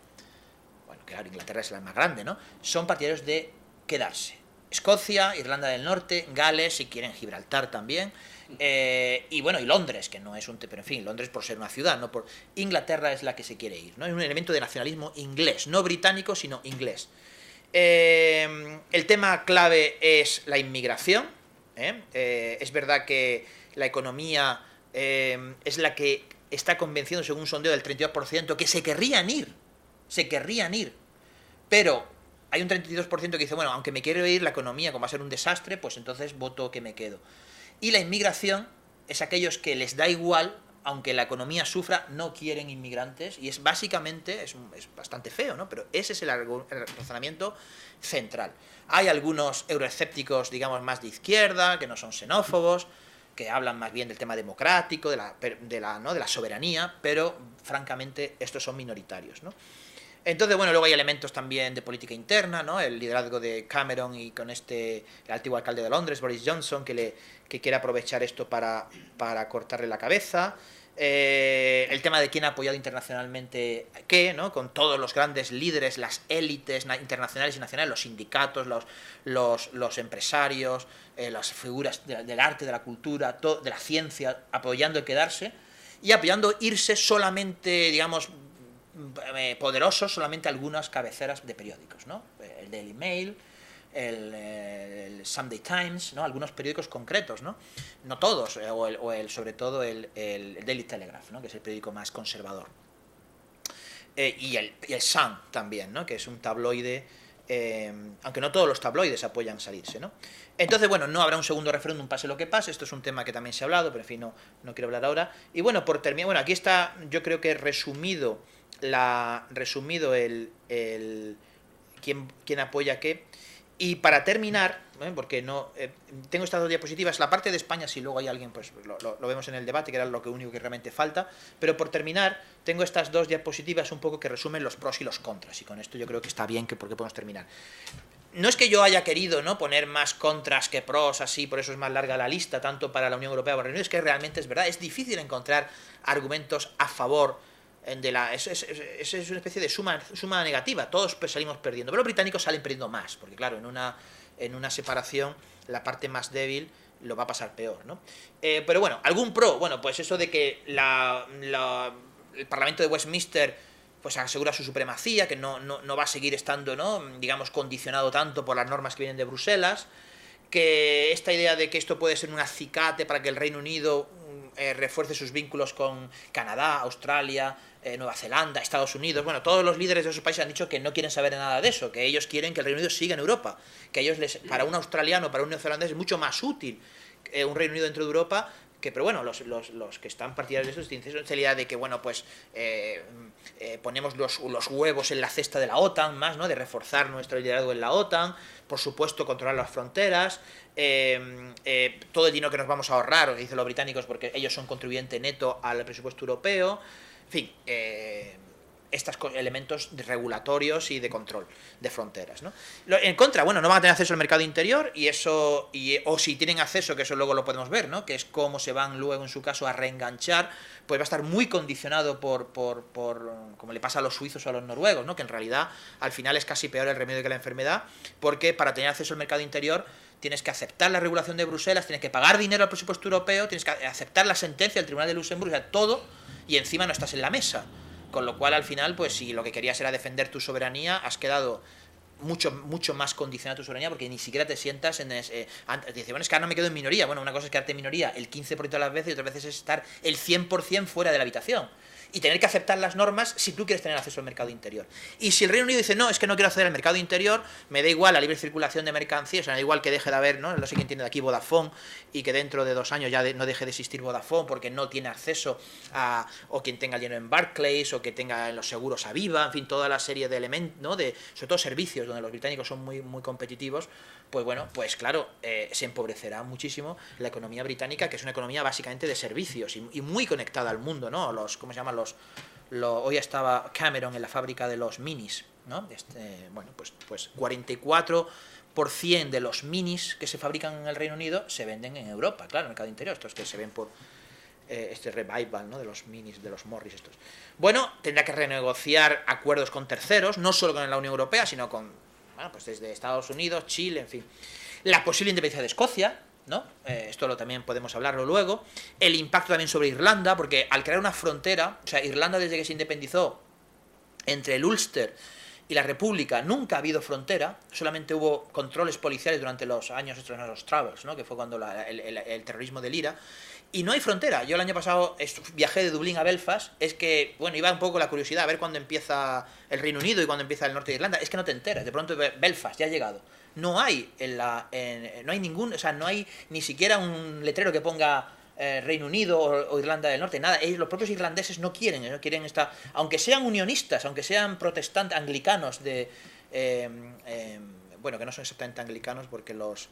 bueno, claro, Inglaterra es la más grande, ¿no?, son partidarios de quedarse. Escocia, Irlanda del Norte, Gales, si quieren Gibraltar también, y bueno, y Londres, que no es un... pero en fin, Londres por ser una ciudad, no por... Inglaterra es la que se quiere ir, ¿no? Es un elemento de nacionalismo inglés, no británico, sino inglés. El tema clave es la inmigración, es verdad que la economía es la que está convenciendo, según un sondeo del 32%, que se querrían ir, pero hay un 32% que dice, bueno, aunque me quiero ir, la economía, como va a ser un desastre, pues entonces voto que me quedo. Y la inmigración es aquellos que les da igual, aunque la economía sufra, no quieren inmigrantes, y es básicamente, es bastante feo, ¿no?, pero ese es el razonamiento central. Hay algunos euroescépticos, digamos, más de izquierda, que no son xenófobos, que hablan más bien del tema democrático, de la soberanía, pero francamente estos son minoritarios, ¿no? Entonces, bueno, luego hay elementos también de política interna, ¿no? El liderazgo de Cameron y con el antiguo alcalde de Londres, Boris Johnson, que quiere aprovechar esto para cortarle la cabeza. El tema de quién ha apoyado internacionalmente qué, ¿no?, con todos los grandes líderes, las élites internacionales y nacionales, los sindicatos, los empresarios, las figuras del arte, de la cultura, de la ciencia, apoyando el quedarse y apoyando irse solamente, digamos, poderosos, solamente algunas cabeceras de periódicos, ¿no? El Daily Mail, el Sunday Times, ¿no?, algunos periódicos concretos, ¿no?, no todos, sobre todo el Daily Telegraph, ¿no?, que es el periódico más conservador, y el Sun también, ¿no?, que es un tabloide, aunque no todos los tabloides apoyan salirse, ¿no? Entonces, bueno, no habrá un segundo referéndum, pase lo que pase. Esto es un tema que también se ha hablado, pero en fin, no quiero hablar ahora. Y bueno, por terminar, bueno, aquí está, yo creo que resumido quién apoya qué. Y para terminar, porque tengo estas dos diapositivas, la parte de España, si luego hay alguien, pues lo vemos en el debate, que era lo único que realmente falta, pero por terminar, tengo estas dos diapositivas un poco que resumen los pros y los contras, y con esto yo creo que está bien, porque podemos terminar. No es que yo haya querido, ¿no?, poner más contras que pros, así, por eso es más larga la lista, tanto para la Unión Europea como para el Reino Unido, es que realmente es verdad, es difícil encontrar argumentos a favor es una especie de suma negativa, todos salimos perdiendo, pero los británicos salen perdiendo más, porque claro, en una separación la parte más débil lo va a pasar peor, ¿no? Pero bueno, algún pro, bueno, pues eso de que el Parlamento de Westminster pues asegura su supremacía, que no va a seguir estando, ¿no?, digamos, condicionado tanto por las normas que vienen de Bruselas, que esta idea de que esto puede ser un acicate para que el Reino Unido refuerce sus vínculos con Canadá, Australia, Nueva Zelanda, Estados Unidos, bueno, todos los líderes de esos países han dicho que no quieren saber nada de eso, que ellos quieren que el Reino Unido siga en Europa, que ellos para un australiano, para un neozelandés es mucho más útil un Reino Unido dentro de Europa, pero bueno, los que están partidarios de eso tienen esa idea de que, bueno, pues ponemos los huevos en la cesta de la OTAN, más, ¿no?, de reforzar nuestro liderazgo en la OTAN, por supuesto controlar las fronteras, todo el dinero que nos vamos a ahorrar, dicen los británicos, porque ellos son contribuyente neto al presupuesto europeo, en fin, estos elementos regulatorios y de control de fronteras, ¿no? En contra, bueno, no van a tener acceso al mercado interior o si tienen acceso, que eso luego lo podemos ver, ¿no?, que es cómo se van luego en su caso a reenganchar, pues va a estar muy condicionado por como le pasa a los suizos o a los noruegos, ¿no?, que en realidad al final es casi peor el remedio que la enfermedad, porque para tener acceso al mercado interior tienes que aceptar la regulación de Bruselas, tienes que pagar dinero al presupuesto europeo, tienes que aceptar la sentencia del Tribunal de Luxemburgo, o sea, todo, y encima no estás en la mesa. Con lo cual, al final, pues si lo que querías era defender tu soberanía, has quedado mucho más condicionado a tu soberanía, porque ni siquiera te sientas en dices, bueno, es que ahora no me quedo en minoría. Bueno, una cosa es quedarte en minoría el 15% de las veces y otras veces es estar el 100% fuera de la habitación. Y tener que aceptar las normas si tú quieres tener acceso al mercado interior. Y si el Reino Unido dice, no, es que no quiero acceder al mercado interior, me da igual la libre circulación de mercancías, o sea, me da igual que deje de haber, no sé quién tiene de aquí Vodafone, y que dentro de 2 años ya no deje de existir Vodafone porque no tiene acceso o quien tenga el dinero en Barclays, o que tenga en los seguros Aviva, en fin, toda la serie de elementos, ¿no?, sobre todo servicios, donde los británicos son muy, muy competitivos, pues bueno, pues claro, se empobrecerá muchísimo la economía británica, que es una economía básicamente de servicios y muy conectada al mundo, ¿no? ¿Cómo se llaman hoy estaba Cameron en la fábrica de los minis, ¿no? Bueno, pues 44% de los minis que se fabrican en el Reino Unido se venden en Europa, claro, en el mercado interior, estos que se ven este revival, ¿no?, de los minis, de los Morris estos. Bueno, tendrá que renegociar acuerdos con terceros, no solo con la Unión Europea, sino con, bueno, pues desde Estados Unidos, Chile, en fin. La posible independencia de Escocia, ¿no? Esto también podemos hablarlo luego. El impacto también sobre Irlanda, porque al crear una frontera, o sea, Irlanda desde que se independizó entre el Ulster y la República nunca ha habido frontera, solamente hubo controles policiales durante los años estos, los Troubles, ¿no?, que fue cuando el terrorismo del IRA, y no hay frontera. Yo el año pasado viajé de Dublín a Belfast, es que, bueno, iba un poco la curiosidad a ver cuándo empieza el Reino Unido y cuándo empieza el norte de Irlanda, es que no te enteras, de pronto Belfast ya ha llegado. No hay no hay ningún, o sea, no hay ni siquiera un letrero que ponga Reino Unido o Irlanda del Norte, nada. Los propios irlandeses no quieren estar, aunque sean unionistas, aunque sean protestantes, anglicanos bueno, que no son exactamente anglicanos porque los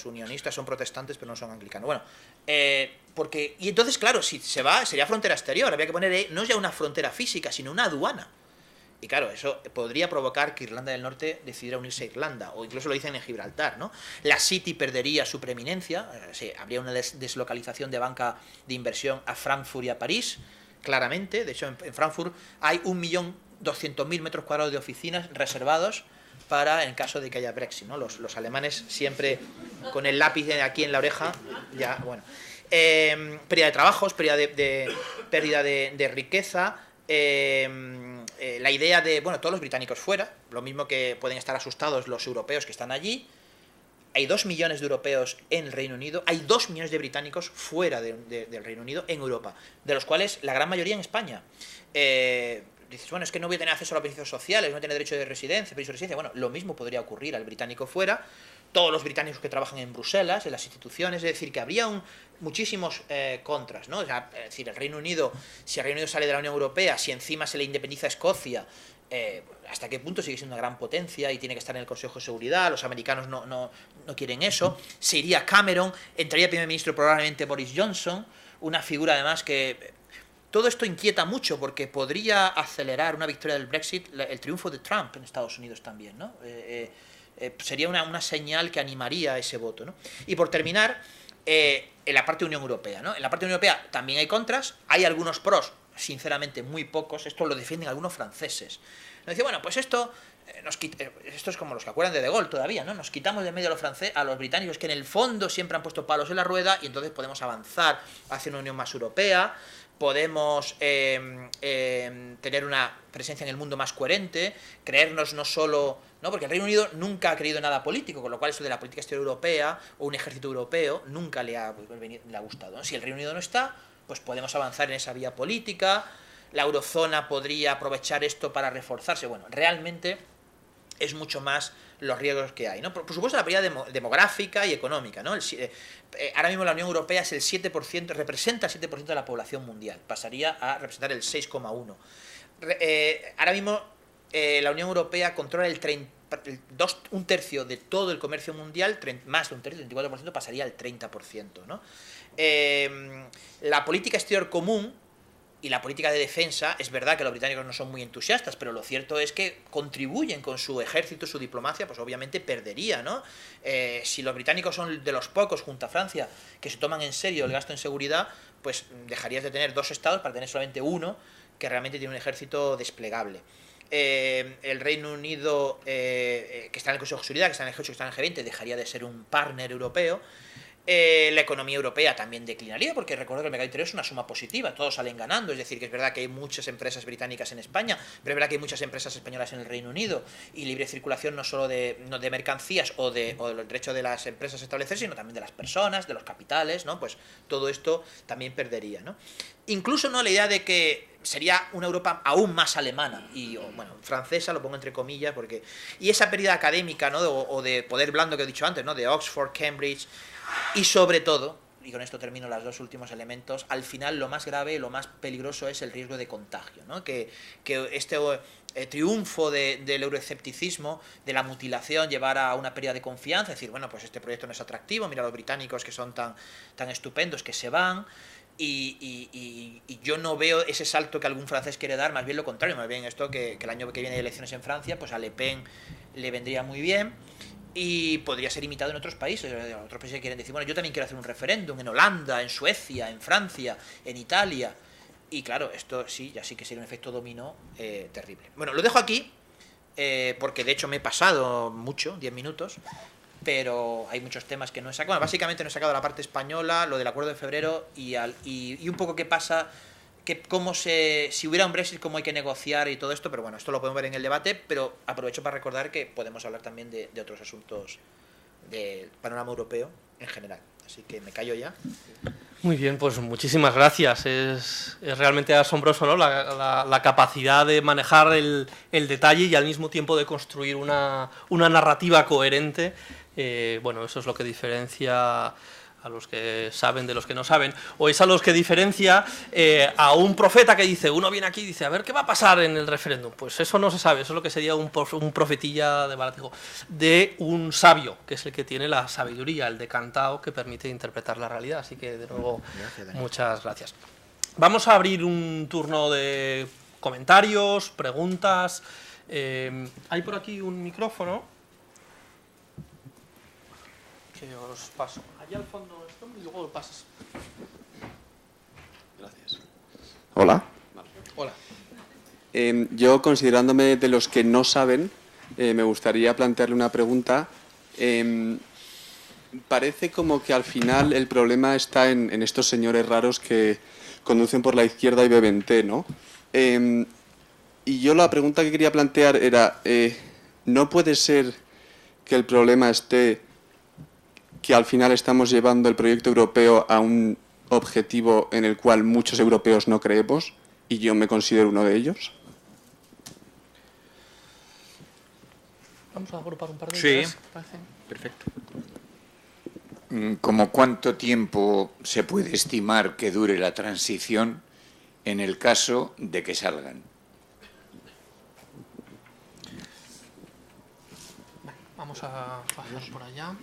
unionistas son protestantes pero no son anglicanos. Bueno, y entonces, claro, si se va, sería frontera exterior, habría que poner no ya una frontera física, sino una aduana. Y claro, eso podría provocar que Irlanda del Norte decidiera unirse a Irlanda, o incluso lo dicen en Gibraltar, ¿no? La City perdería su preeminencia, habría una deslocalización de banca de inversión a Frankfurt y a París, claramente. De hecho, en Frankfurt hay 1.200.000 metros cuadrados de oficinas reservados para en caso de que haya Brexit, ¿no? Los alemanes siempre con el lápiz aquí en la oreja, ya, bueno. Pérdida de trabajos, pérdida de riqueza. La idea de, bueno, todos los británicos fuera, lo mismo que pueden estar asustados los europeos que están allí. Hay 2 millones de europeos en el Reino Unido, hay 2 millones de británicos fuera del Reino Unido en Europa, de los cuales la gran mayoría en España. Dices, bueno, es que no voy a tener acceso a los beneficios sociales, no voy a tener derecho de residencia, permiso de residencia. Bueno, lo mismo podría ocurrir al británico fuera. Todos los británicos que trabajan en Bruselas, en las instituciones, es decir, que habría muchísimos contras, ¿no? O sea, es decir, el Reino Unido, si el Reino Unido sale de la Unión Europea, si encima se le independiza a Escocia, ¿hasta qué punto sigue siendo una gran potencia y tiene que estar en el Consejo de Seguridad? Los americanos no quieren eso. Se iría Cameron, entraría primer ministro probablemente Boris Johnson, una figura además que... Todo esto inquieta mucho porque podría acelerar una victoria del Brexit, el triunfo de Trump en Estados Unidos también, ¿no? Sería una señal que animaría ese voto, ¿no? Y por terminar, en la parte de Unión Europea, ¿no? En la parte de Unión Europea también hay contras, hay algunos pros, sinceramente muy pocos, esto lo defienden algunos franceses. Nos dicen, bueno, pues esto es como los que acuerdan de Gaulle todavía, ¿no? Nos quitamos de medio a los británicos que en el fondo siempre han puesto palos en la rueda y entonces podemos avanzar hacia una unión más europea, podemos tener una presencia en el mundo más coherente, creernos no solo... ¿no? Porque el Reino Unido nunca ha creído en nada político, con lo cual eso de la política exterior europea o un ejército europeo nunca le ha gustado, ¿no? Si el Reino Unido no está, pues podemos avanzar en esa vía política, la eurozona podría aprovechar esto para reforzarse. Bueno, realmente es mucho más los riesgos que hay, ¿no? Por supuesto, la pérdida demográfica y económica, ¿no? Ahora mismo la Unión Europea es el 7%, representa el 7% de la población mundial, pasaría a representar el 6,1%. Ahora mismo la Unión Europea controla un tercio de todo el comercio mundial, más de un tercio, el 24%, pasaría al 30%, ¿no? La política exterior común y la política de defensa, es verdad que los británicos no son muy entusiastas, pero lo cierto es que contribuyen con su ejército, su diplomacia, pues obviamente perdería, ¿no? Si los británicos son de los pocos, junto a Francia, que se toman en serio el gasto en seguridad, pues dejarías de tener 2 estados para tener solamente uno que realmente tiene un ejército desplegable. El Reino Unido, que está en el Consejo de Seguridad, que está en el G8, que está en el G20, dejaría de ser un partner europeo. La economía europea también declinaría, porque recuerdo que el mercado interior es una suma positiva, todos salen ganando, es decir, que es verdad que hay muchas empresas británicas en España, pero es verdad que hay muchas empresas españolas en el Reino Unido, y libre circulación no solo de mercancías o del derecho de las empresas a establecerse, sino también de las personas, de los capitales, ¿no? Pues todo esto también perdería, ¿no? Incluso, ¿no?, la idea de que sería una Europa aún más alemana y, bueno, francesa, lo pongo entre comillas, porque... Y esa pérdida académica, ¿no?, o de poder blando que he dicho antes, ¿no?, de Oxford, Cambridge... Y sobre todo, y con esto termino los 2 últimos elementos, al final lo más grave, lo más peligroso es el riesgo de contagio, ¿no? Que este triunfo del euroescepticismo, de la mutilación, llevara a una pérdida de confianza, es decir, bueno, pues este proyecto no es atractivo, mira a los británicos que son tan estupendos que se van, y yo no veo ese salto que algún francés quiere dar, más bien lo contrario, más bien esto que el año que viene hay elecciones en Francia, pues a Le Pen le vendría muy bien. y podría ser imitado en otros países. Otros países quieren decir, bueno, yo también quiero hacer un referéndum en Holanda, en Suecia, en Francia, en Italia. Y claro, esto sí, ya sí que sería un efecto dominó terrible. Bueno, lo dejo aquí, porque de hecho me he pasado mucho, 10 minutos, pero hay muchos temas que no he sacado. Bueno, básicamente no he sacado la parte española, lo del acuerdo de febrero y un poco qué pasa, si hubiera un Brexit, cómo hay que negociar y todo esto, pero bueno, esto lo podemos ver en el debate, pero aprovecho para recordar que podemos hablar también de otros asuntos del panorama europeo en general. Así que me callo ya. Muy bien, pues muchísimas gracias. Es realmente asombroso, ¿no? La capacidad de manejar el detalle y al mismo tiempo de construir una narrativa coherente. Bueno, eso es lo que diferencia a los que saben de los que no saben, o es a los que diferencia a un profeta que dice, uno viene aquí y dice, a ver, ¿qué va a pasar en el referéndum? Pues eso no se sabe, eso es lo que sería un profetilla de baratejo, de un sabio, que es el que tiene la sabiduría, el decantado, que permite interpretar la realidad. Así que, de nuevo, muchas gracias. Vamos a abrir un turno de comentarios, preguntas. Hay por aquí un micrófono que os paso. Allá al fondo esto y luego lo pasas. Gracias. Hola. Vale. Hola. Yo, considerándome de los que no saben, me gustaría plantearle una pregunta. Parece como que al final el problema está en estos señores raros que conducen por la izquierda y beben té, ¿no? Y yo la pregunta que quería plantear era, ¿no puede ser que el problema esté que al final estamos llevando el proyecto europeo a un objetivo en el cual muchos europeos no creemos, y yo me considero uno de ellos? Vamos a agrupar un par de ideas. Sí, perfecto. ¿Cómo cuánto tiempo se puede estimar que dure la transición en el caso de que salgan? Vamos a pasar por allá.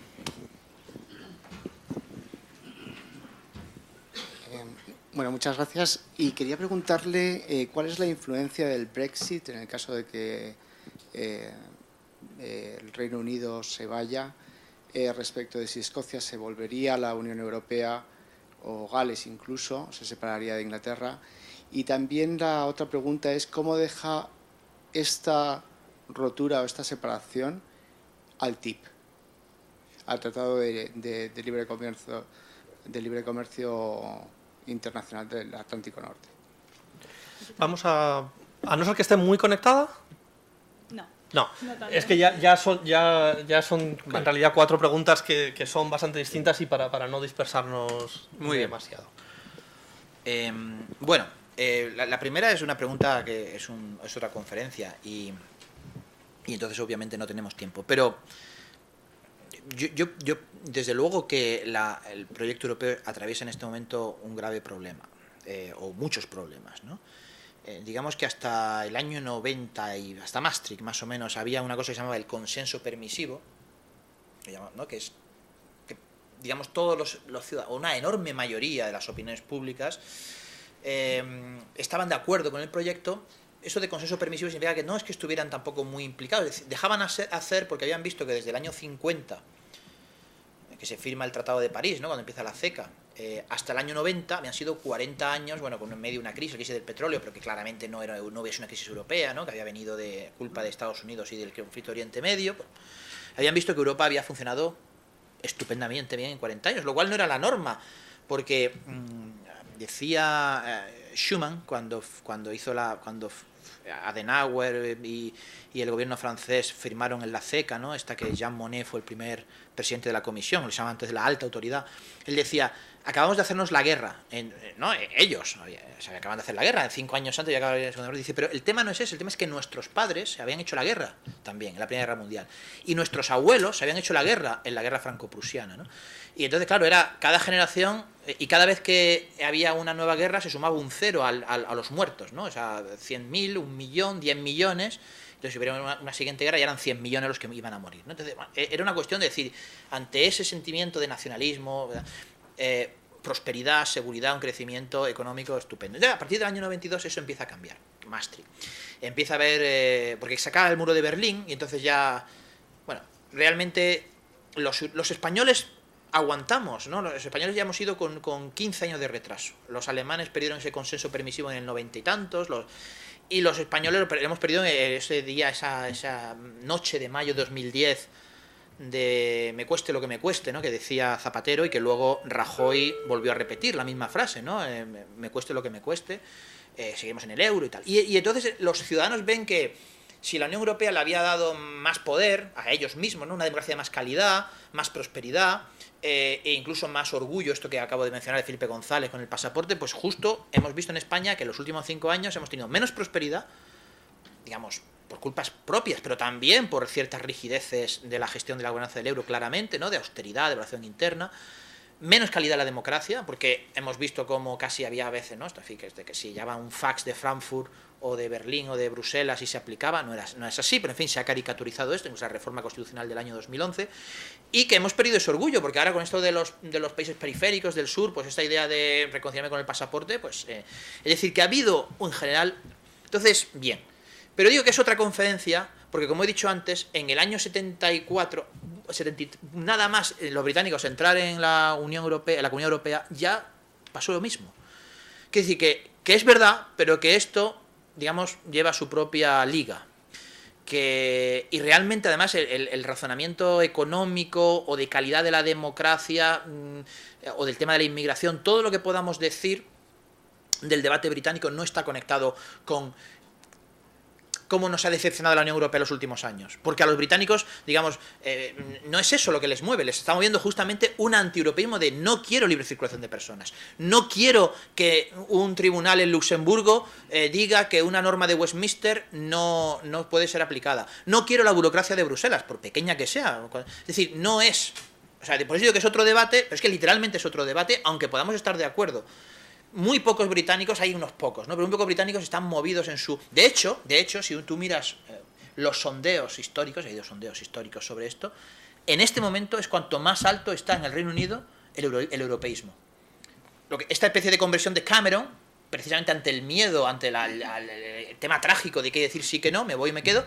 Bueno, muchas gracias. Y quería preguntarle cuál es la influencia del Brexit en el caso de que el Reino Unido se vaya, respecto de si Escocia se volvería a la Unión Europea o Gales incluso, se separaría de Inglaterra. Y también la otra pregunta es cómo deja esta rotura o esta separación al TIP, al Tratado de Libre Comercio Internacional del Atlántico Norte. Vamos a no ser que esté muy conectada. No, es que ya son en realidad 4 preguntas que son bastante distintas y para no dispersarnos demasiado. Bueno, la primera es una pregunta que es otra conferencia y entonces obviamente no tenemos tiempo, pero yo desde luego que el proyecto europeo atraviesa en este momento un grave problema, o muchos problemas, ¿no? Digamos que hasta el año 90 y hasta Maastricht más o menos había una cosa que se llamaba el consenso permisivo, ¿no? que digamos todos los ciudadanos, una enorme mayoría de las opiniones públicas estaban de acuerdo con el proyecto. Eso de consenso permisivo significa que no es que estuvieran tampoco muy implicados, es decir, dejaban hacer porque habían visto que desde el año 50, que se firma el Tratado de París, ¿no? Cuando empieza la CECA, hasta el año 90, habían sido 40 años, bueno, con en medio una crisis, la crisis del petróleo, pero que claramente no es una crisis europea, ¿no? Que había venido de culpa de Estados Unidos y del conflicto Oriente Medio. Pues, habían visto que Europa había funcionado estupendamente bien en 40 años, lo cual no era la norma, porque decía Schuman cuando Adenauer y el gobierno francés firmaron en la CECA, ¿no? Esta que Jean Monnet fue el primer presidente de la comisión, lo llamaban antes de la alta autoridad. Él decía, acabamos de hacernos la guerra, no ellos se acaban de hacer la guerra, 5 años antes ya acababan de la Segunda Guerra. Dice, pero el tema no es ese, el tema es que nuestros padres se habían hecho la guerra también en la Primera Guerra Mundial y nuestros abuelos se habían hecho la guerra en la Guerra Franco-Prusiana, ¿no? Y entonces, claro, era cada generación y cada vez que había una nueva guerra se sumaba un cero a los muertos, ¿no? O sea, 100.000, 1 millón, 10 millones. Entonces, si hubiera una siguiente guerra, ya eran 100 millones los que iban a morir, ¿no? Entonces, bueno, era una cuestión de decir, ante ese sentimiento de nacionalismo, prosperidad, seguridad, un crecimiento económico estupendo. Entonces, a partir del año 92 eso empieza a cambiar. Maastricht. Empieza a haber, porque se acaba el muro de Berlín y entonces ya, bueno, realmente los españoles aguantamos, ¿no? Los españoles ya hemos ido con 15 años de retraso. Los alemanes perdieron ese consenso permisivo en el 90 y tantos, y los españoles hemos perdido ese día, esa noche de mayo de 2010, de me cueste lo que me cueste, ¿no? Que decía Zapatero, y que luego Rajoy volvió a repetir la misma frase, ¿no? Me cueste lo que me cueste, seguimos en el euro y tal. Y entonces los ciudadanos ven que si la Unión Europea le había dado más poder a ellos mismos, ¿no? Una democracia de más calidad, más prosperidad, e incluso más orgullo, esto que acabo de mencionar de Felipe González con el pasaporte, pues justo hemos visto en España que en los últimos 5 años hemos tenido menos prosperidad, digamos, por culpas propias, pero también por ciertas rigideces de la gestión de la gobernanza del euro, claramente, ¿no? De austeridad, de evaluación interna, menos calidad de la democracia, porque hemos visto cómo casi había a veces, ¿no? Esto, que si llevaba un fax de Frankfurt o de Berlín o de Bruselas y se aplicaba, no es así, pero en fin, se ha caricaturizado esto, incluso la reforma constitucional del año 2011, y que hemos perdido ese orgullo, porque ahora con esto de los países periféricos del sur, pues esta idea de reconciliarme con el pasaporte, pues es decir, que ha habido en general, entonces, bien, pero digo que es otra conferencia, porque como he dicho antes, en el año 74, nada más los británicos entrar en la Unión Europea, en la Comunidad Europea, ya pasó lo mismo. Quiere decir que es verdad, pero que esto, digamos, lleva su propia liga. Y realmente, además, el razonamiento económico o de calidad de la democracia o del tema de la inmigración, todo lo que podamos decir del debate británico no está conectado con cómo nos ha decepcionado la Unión Europea en los últimos años. Porque a los británicos, digamos, no es eso lo que les mueve, les está moviendo justamente un antieuropeísmo de no quiero libre circulación de personas, no quiero que un tribunal en Luxemburgo diga que una norma de Westminster no puede ser aplicada, no quiero la burocracia de Bruselas, por pequeña que sea. Es decir, no es... O sea, por eso digo que es otro debate, pero es que literalmente es otro debate, aunque podamos estar de acuerdo. Muy pocos británicos, hay unos pocos, ¿no? Pero muy pocos británicos están movidos en su... De hecho, si tú miras los sondeos históricos, hay 2 sondeos históricos sobre esto, en este momento es cuanto más alto está en el Reino Unido el europeísmo. Esta especie de conversión de Cameron, precisamente ante el miedo, ante el tema trágico de qué decir sí que no, me voy y me quedo,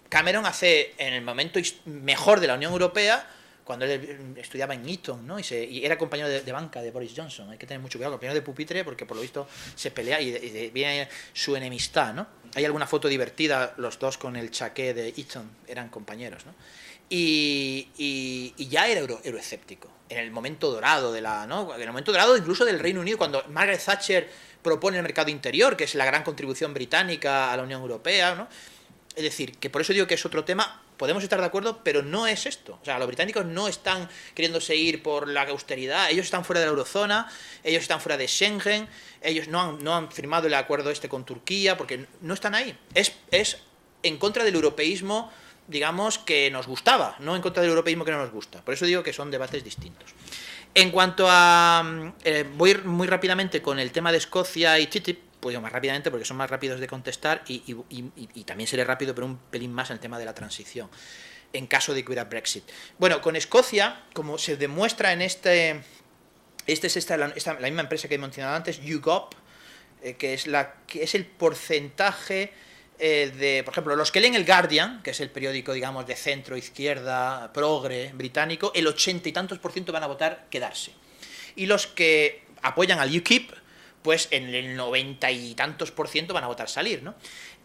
Cameron hace, en el momento mejor de la Unión Europea, cuando él estudiaba en Eton, ¿no? y era compañero de banca de Boris Johnson. Hay que tener mucho cuidado, compañero de pupitre, porque por lo visto se pelea y viene su enemistad, ¿no? Hay alguna foto divertida, los dos con el chaqué de Eton, eran compañeros, ¿no? Y ya era euroescéptico, en el momento dorado ¿no? En el momento dorado incluso del Reino Unido, cuando Margaret Thatcher propone el mercado interior, que es la gran contribución británica a la Unión Europea, ¿no? Es decir, que por eso digo que es otro tema, podemos estar de acuerdo, pero no es esto. O sea, los británicos no están queriéndose ir por la austeridad, ellos están fuera de la eurozona, ellos están fuera de Schengen, ellos no han firmado el acuerdo con Turquía, porque no están ahí. Es en contra del europeísmo, digamos, que nos gustaba, no en contra del europeísmo que no nos gusta. Por eso digo que son debates distintos. En cuanto a... voy a ir muy rápidamente con el tema de Escocia y TTIP, pues más rápidamente porque son más rápidos de contestar y también seré rápido pero un pelín más en el tema de la transición en caso de que hubiera Brexit. Bueno, con Escocia, como se demuestra en la misma empresa que he mencionado antes, YouGov, que es el porcentaje por ejemplo, los que leen el Guardian, que es el periódico, digamos, de centro, izquierda, progre, británico, el 80 y tantos % van a votar quedarse. Y los que apoyan al UKIP, pues en el 90 y tantos % van a votar salir, ¿no?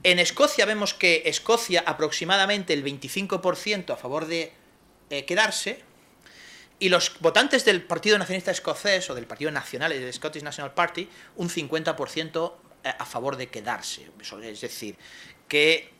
En Escocia vemos que Escocia aproximadamente el 25% a favor de quedarse, y los votantes del Partido Nacionalista Escocés o del Partido Nacional, el Scottish National Party, un 50% a favor de quedarse. Es decir, que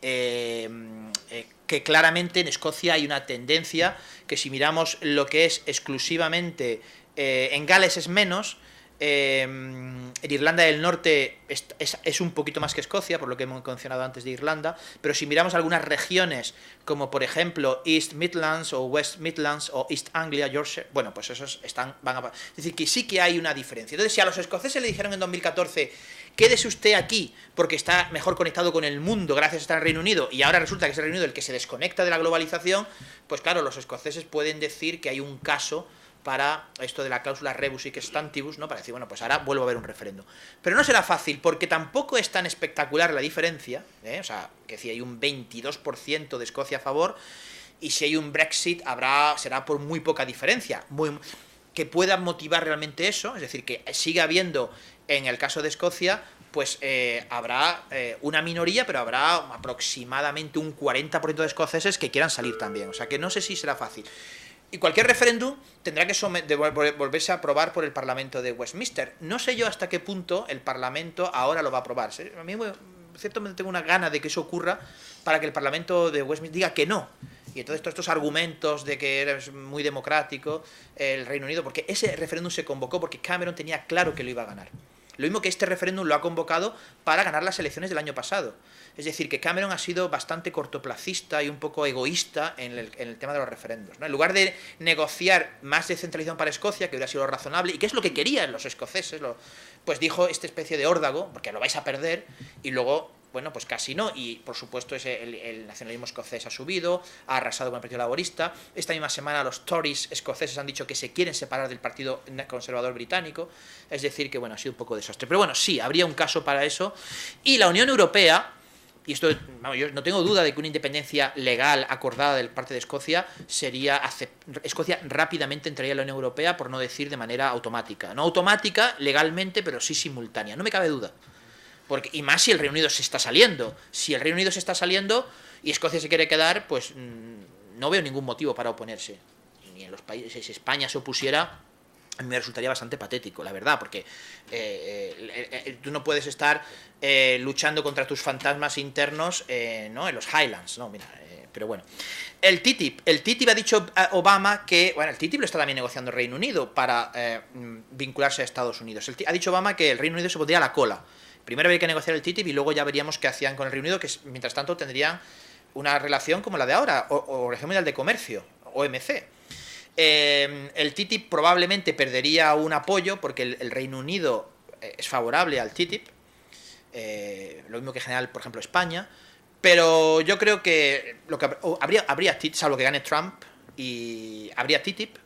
claramente en Escocia hay una tendencia que si miramos lo que es exclusivamente en Gales es menos. En Irlanda del Norte es un poquito más que Escocia, por lo que hemos mencionado antes de Irlanda, pero si miramos algunas regiones, como por ejemplo East Midlands o West Midlands o East Anglia, Yorkshire, bueno, pues esos es decir, que sí que hay una diferencia. Entonces, si a los escoceses le dijeron en 2014, quédese usted aquí porque está mejor conectado con el mundo gracias a estar en el Reino Unido, y ahora resulta que es el Reino Unido el que se desconecta de la globalización, pues claro, los escoceses pueden decir que hay un caso para esto de la cláusula rebus sic stantibus, ¿no? Para decir, bueno, pues ahora vuelvo a haber un referéndum. Pero no será fácil, porque tampoco es tan espectacular la diferencia, o sea, que si hay un 22% de Escocia a favor, y si hay un Brexit será por muy poca diferencia, que pueda motivar realmente eso, es decir, que siga habiendo, en el caso de Escocia, pues habrá una minoría, pero habrá aproximadamente un 40% de escoceses que quieran salir también, o sea que no sé si será fácil. Y cualquier referéndum tendrá que volverse a aprobar por el Parlamento de Westminster. No sé yo hasta qué punto el Parlamento ahora lo va a aprobar. A mí, ciertamente, tengo una gana de que eso ocurra para que el Parlamento de Westminster diga que no. Y entonces todos estos argumentos de que eres muy democrático el Reino Unido, porque ese referéndum se convocó porque Cameron tenía claro que lo iba a ganar. Lo mismo que este referéndum lo ha convocado para ganar las elecciones del año pasado. Es decir, que Cameron ha sido bastante cortoplacista y un poco egoísta en el tema de los referendos, ¿no? En lugar de negociar más descentralización para Escocia, que hubiera sido lo razonable, y que es lo que querían los escoceses, pues dijo esta especie de órdago, porque lo vais a perder, y luego, bueno, pues casi no. Y por supuesto el nacionalismo escocés ha subido, ha arrasado con el Partido Laborista. Esta misma semana los Tories escoceses han dicho que se quieren separar del Partido Conservador británico. Es decir, que bueno, ha sido un poco desastre. Pero bueno, sí, habría un caso para eso. Y la Unión Europea, y esto, vamos, yo no tengo duda de que una independencia legal acordada de parte de Escocia Escocia rápidamente entraría en la Unión Europea, por no decir de manera automática. No automática legalmente, pero sí simultánea. No me cabe duda. Y más si el Reino Unido se está saliendo. Si el Reino Unido se está saliendo y Escocia se quiere quedar, pues no veo ningún motivo para oponerse. Ni en los países, si España se opusiera, a mí me resultaría bastante patético, la verdad, porque tú no puedes estar luchando contra tus fantasmas internos, ¿no? En los Highlands, ¿no? Mira, pero bueno. El TTIP ha dicho Obama que, bueno, el TTIP lo está también negociando el Reino Unido para vincularse a Estados Unidos. Ha dicho Obama que el Reino Unido se pondría a la cola. Primero habría que negociar el TTIP y luego ya veríamos qué hacían con el Reino Unido, que mientras tanto tendrían una relación como la de ahora, o Organización Mundial de Comercio, OMC. El TTIP probablemente perdería un apoyo porque el Reino Unido es favorable al TTIP, lo mismo que en general, por ejemplo, España, pero yo creo que habría TTIP, salvo que gane Trump, y habría TTIP,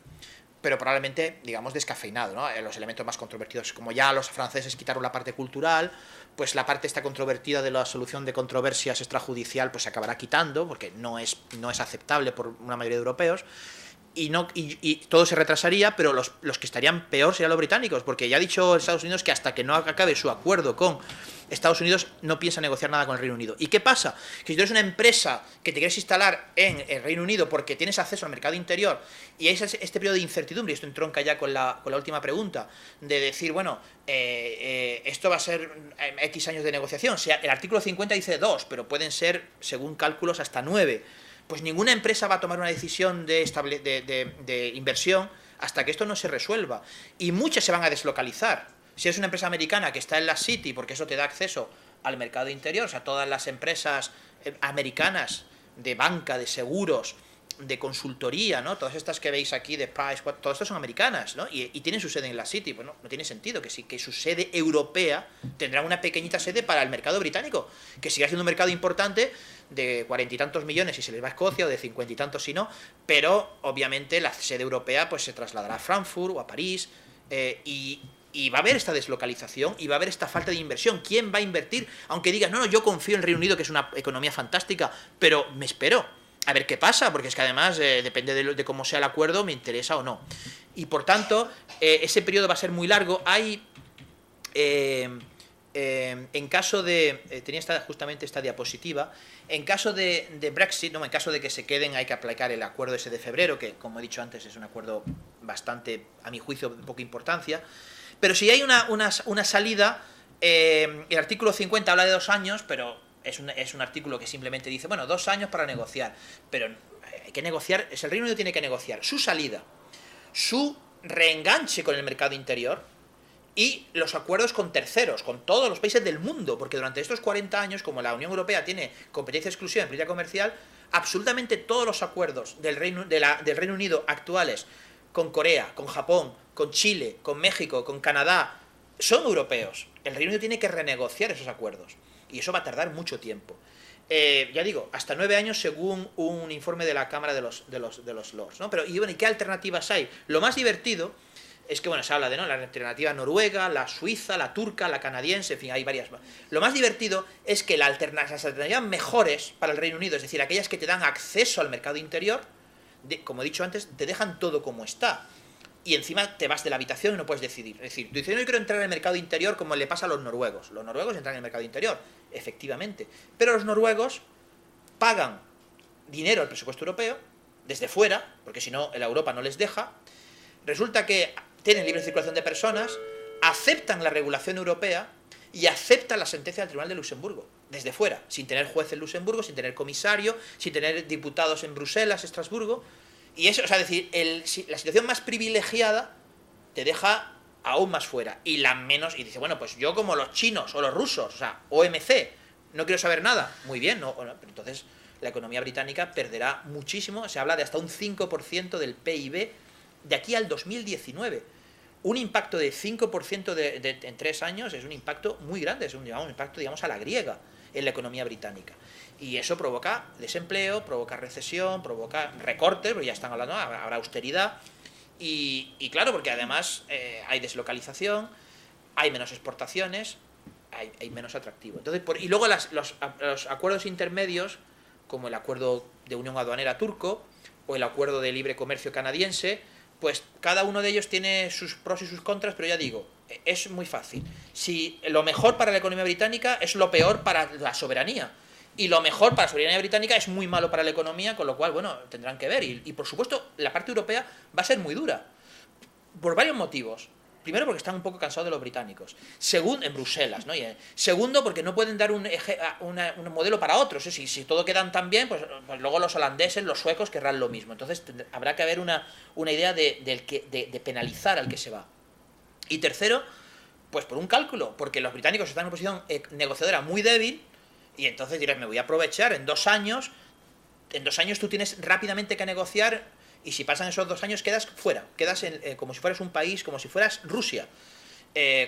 pero probablemente, digamos, descafeinado, ¿no? Los elementos más controvertidos, como ya los franceses quitaron la parte cultural, pues la parte esta controvertida de la solución de controversias extrajudicial pues se acabará quitando, porque no es aceptable por una mayoría de europeos, y todo se retrasaría, pero los que estarían peor serían los británicos, porque ya ha dicho Estados Unidos que hasta que no acabe su acuerdo con Estados Unidos no piensa negociar nada con el Reino Unido. ¿Y qué pasa? Que si tú eres una empresa que te quieres instalar en el Reino Unido porque tienes acceso al mercado interior y hay este periodo de incertidumbre, y esto entronca ya con la última pregunta, de decir, bueno, esto va a ser X años de negociación, o sea, el artículo 50 dice 2, pero pueden ser, según cálculos, hasta 9. Pues ninguna empresa va a tomar una decisión de inversión hasta que esto no se resuelva. Y muchas se van a deslocalizar. Si es una empresa americana que está en la City, porque eso te da acceso al mercado interior, o sea, todas las empresas americanas de banca, de seguros, de consultoría, ¿no? Todas estas que veis aquí de Price, todas estas son americanas, ¿no? Y tienen su sede en la City. Pues no tiene sentido que su sede europea tendrá una pequeñita sede para el mercado británico, que siga siendo un mercado importante de 40 y tantos millones si se les va a Escocia, o de 50 y tantos si no, pero obviamente la sede europea pues se trasladará a Frankfurt o a París, y va a haber esta deslocalización y va a haber esta falta de inversión. ¿Quién va a invertir? Aunque digas, no, yo confío en el Reino Unido, que es una economía fantástica, pero me espero a ver qué pasa, porque es que además depende de cómo sea el acuerdo, me interesa o no. Y por tanto, ese periodo va a ser muy largo. Hay, en caso de... tenía justamente esta diapositiva. En caso de Brexit, no, en caso de que se queden, hay que aplicar el acuerdo ese de febrero, que como he dicho antes es un acuerdo bastante, a mi juicio, de poca importancia. Pero si hay una salida, el artículo 50 habla de 2 años, pero es un artículo que simplemente dice, bueno, 2 años para negociar. Pero hay que negociar, el Reino Unido tiene que negociar su salida, su reenganche con el mercado interior y los acuerdos con terceros, con todos los países del mundo, porque durante estos 40 años, como la Unión Europea tiene competencia exclusiva en política comercial, absolutamente todos los acuerdos del Reino Unido actuales con Corea, con Japón, con Chile, con México, con Canadá, son europeos. El Reino Unido tiene que renegociar esos acuerdos y eso va a tardar mucho tiempo. Ya digo, hasta 9 años según un informe de la Cámara de los Lords, ¿no? Pero, y bueno, ¿y qué alternativas hay? Lo más divertido es que, bueno, se habla de, ¿no?, la alternativa noruega, la suiza, la turca, la canadiense, en fin, hay varias. Lo más divertido es que las alternativas mejores para el Reino Unido, es decir, aquellas que te dan acceso al mercado interior, como he dicho antes, te dejan todo como está. Y encima te vas de la habitación y no puedes decidir. Es decir, tú dices, no, yo quiero entrar en el mercado interior como le pasa a los noruegos. Los noruegos entran en el mercado interior, efectivamente. Pero los noruegos pagan dinero al presupuesto europeo, desde fuera, porque si no, la Europa no les deja. Resulta que tienen libre circulación de personas, aceptan la regulación europea y aceptan la sentencia del Tribunal de Luxemburgo, desde fuera, sin tener juez en Luxemburgo, sin tener comisario, sin tener diputados en Bruselas, Estrasburgo. Y eso, o sea, decir, la situación más privilegiada te deja aún más fuera. Y la menos, y dice, bueno, pues yo como los chinos o los rusos, o sea, OMC, no quiero saber nada. Muy bien, no, pero entonces la economía británica perderá muchísimo, se habla de hasta un 5% del PIB de aquí al 2019. Un impacto de 5% en 3 años es un impacto muy grande, es un impacto, digamos, a la griega en la economía británica. Y eso provoca desempleo, provoca recesión, provoca recortes, porque ya están hablando, habrá austeridad. Y claro, porque además hay deslocalización, hay menos exportaciones, hay menos atractivo. Entonces, y luego los acuerdos intermedios, como el acuerdo de unión aduanera turco o el acuerdo de libre comercio canadiense, pues cada uno de ellos tiene sus pros y sus contras, pero ya digo, es muy fácil. Si lo mejor para la economía británica es lo peor para la soberanía, y lo mejor para la soberanía británica es muy malo para la economía, con lo cual, bueno, tendrán que ver. Y por supuesto, la parte europea va a ser muy dura, por varios motivos. Primero, porque están un poco cansados de los británicos. Segundo, en Bruselas, ¿no? Segundo, porque no pueden dar un modelo para otros. Si todo quedan tan bien, pues luego los holandeses, los suecos querrán lo mismo. Entonces habrá que haber una idea de penalizar al que se va. Y tercero, pues por un cálculo, porque los británicos están en una posición negociadora muy débil, y entonces dirás, me voy a aprovechar en 2 años. En 2 años tú tienes rápidamente que negociar. Y si pasan esos 2 años, quedas fuera, quedas como si fueras un país, como si fueras Rusia,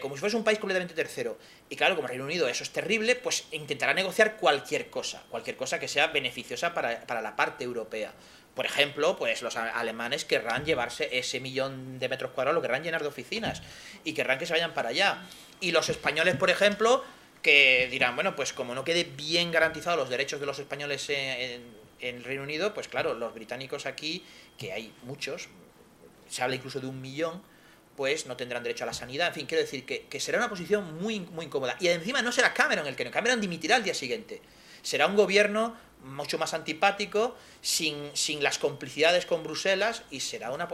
como si fueras un país completamente tercero. Y claro, como Reino Unido eso es terrible, pues intentará negociar cualquier cosa que sea beneficiosa para la parte europea. Por ejemplo, pues los alemanes querrán llevarse ese 1.000.000 de metros cuadrados, lo querrán llenar de oficinas, y querrán que se vayan para allá. Y los españoles, por ejemplo, que dirán, bueno, pues como no quede bien garantizados los derechos de los españoles en el Reino Unido, pues claro, los británicos aquí, que hay muchos, se habla incluso de 1.000.000, pues no tendrán derecho a la sanidad. En fin, quiero decir que será una posición muy, muy incómoda. Y encima no será Cameron el que no. Cameron dimitirá al día siguiente. Será un gobierno mucho más antipático, sin las complicidades con Bruselas, y será una...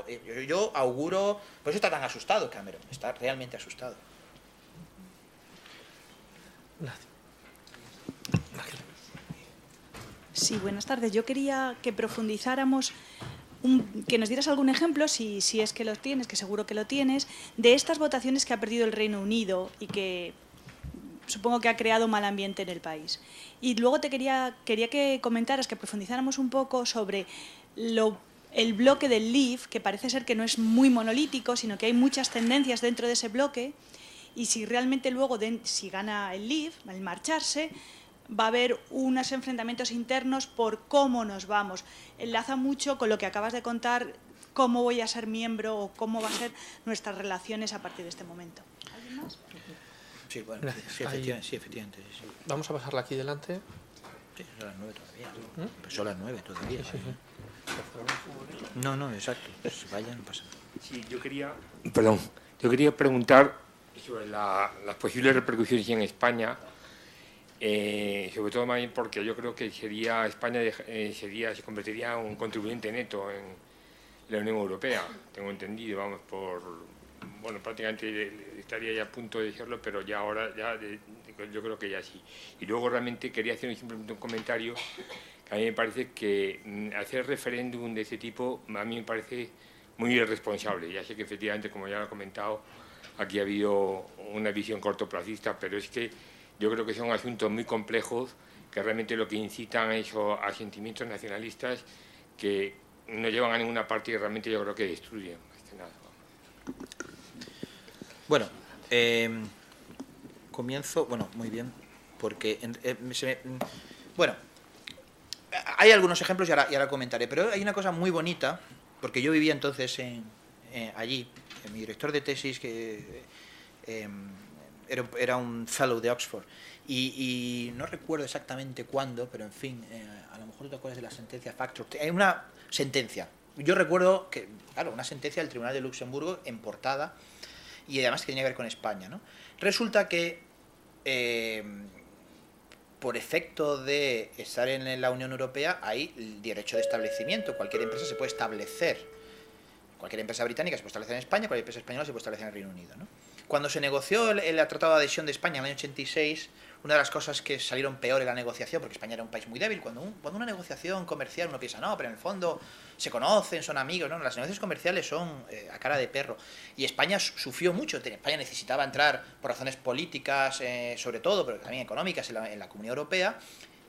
Yo auguro... Por eso está tan asustado Cameron, está realmente asustado. Sí, buenas tardes. Yo quería que profundizáramos, que nos dieras algún ejemplo, si es que lo tienes, que seguro que lo tienes, de estas votaciones que ha perdido el Reino Unido y que supongo que ha creado mal ambiente en el país. Y luego quería que comentaras, que profundizáramos un poco sobre el bloque del Leave, que parece ser que no es muy monolítico, sino que hay muchas tendencias dentro de ese bloque, y si realmente luego, si gana el Leave, al marcharse, va a haber unos enfrentamientos internos por cómo nos vamos. Enlaza mucho con lo que acabas de contar, cómo voy a ser miembro o cómo va a ser nuestras relaciones a partir de este momento. ¿Alguien más? Sí, bueno, gracias. sí, efectivamente. Sí. Vamos a pasarla aquí delante. Sí, son las 9 todavía. Pues son las 9 todavía. Sí. No, exacto. Pues vayan, no pasa nada. Sí, yo quería preguntar sobre las posibles repercusiones en España, sobre todo más bien porque yo creo que España se convertiría en un contribuyente neto en la Unión Europea, tengo entendido, prácticamente estaría ya a punto de decirlo, pero ya ahora yo creo que ya sí. Y luego realmente quería hacer simplemente un comentario, que a mí me parece que hacer referéndum de ese tipo a mí me parece muy irresponsable. Ya sé que efectivamente, como ya lo he comentado, aquí ha habido una visión cortoplacista, pero es que yo creo que son asuntos muy complejos que realmente lo que incitan a sentimientos nacionalistas que no llevan a ninguna parte y realmente yo creo que destruyen. Más que nada. Bueno, comienzo, muy bien, porque hay algunos ejemplos y ahora comentaré, pero hay una cosa muy bonita, porque yo vivía entonces allí, mi director de tesis, que era un fellow de Oxford, y no recuerdo exactamente cuándo, pero en fin, a lo mejor te acuerdas de la sentencia Factor. Hay una sentencia, yo recuerdo que, claro, una sentencia del Tribunal de Luxemburgo en portada, y además que tenía que ver con España, ¿no? Resulta que por efecto de estar en la Unión Europea hay el derecho de establecimiento. Cualquier empresa se puede establecer, cualquier empresa británica se puede establecer en España, cualquier empresa española se puede establecer en el Reino Unido, ¿no? Cuando se negoció el Tratado de Adhesión de España en el año 86, una de las cosas que salieron peor en la negociación, porque España era un país muy débil, cuando una negociación comercial uno piensa, no, pero en el fondo se conocen, son amigos, no, las negociaciones comerciales son a cara de perro. Y España sufrió mucho, España necesitaba entrar por razones políticas, sobre todo, pero también económicas en la Comunidad Europea,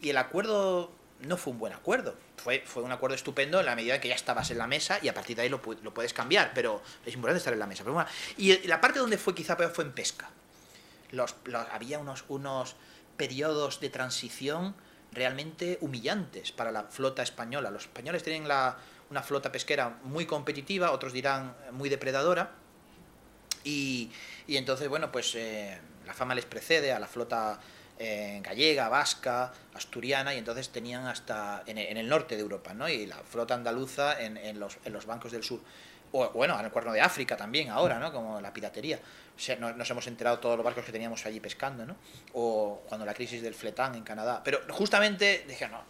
y el acuerdo no fue un buen acuerdo, fue un acuerdo estupendo en la medida en que ya estabas en la mesa y a partir de ahí lo puedes cambiar, pero es importante estar en la mesa. Pero bueno, y la parte donde fue quizá peor fue en pesca. Había unos periodos de transición realmente humillantes para la flota española. Los españoles tienen una flota pesquera muy competitiva, otros dirán muy depredadora, y entonces, bueno, pues la fama les precede a la flota gallega, vasca, asturiana, y entonces tenían hasta en el norte de Europa, ¿no? Y la flota andaluza en los bancos del sur. O bueno, en el Cuerno de África también ahora, ¿no? Como la piratería. O sea, nos hemos enterado todos los barcos que teníamos allí pescando, ¿no? O cuando la crisis del fletán en Canadá. Pero justamente dije, no,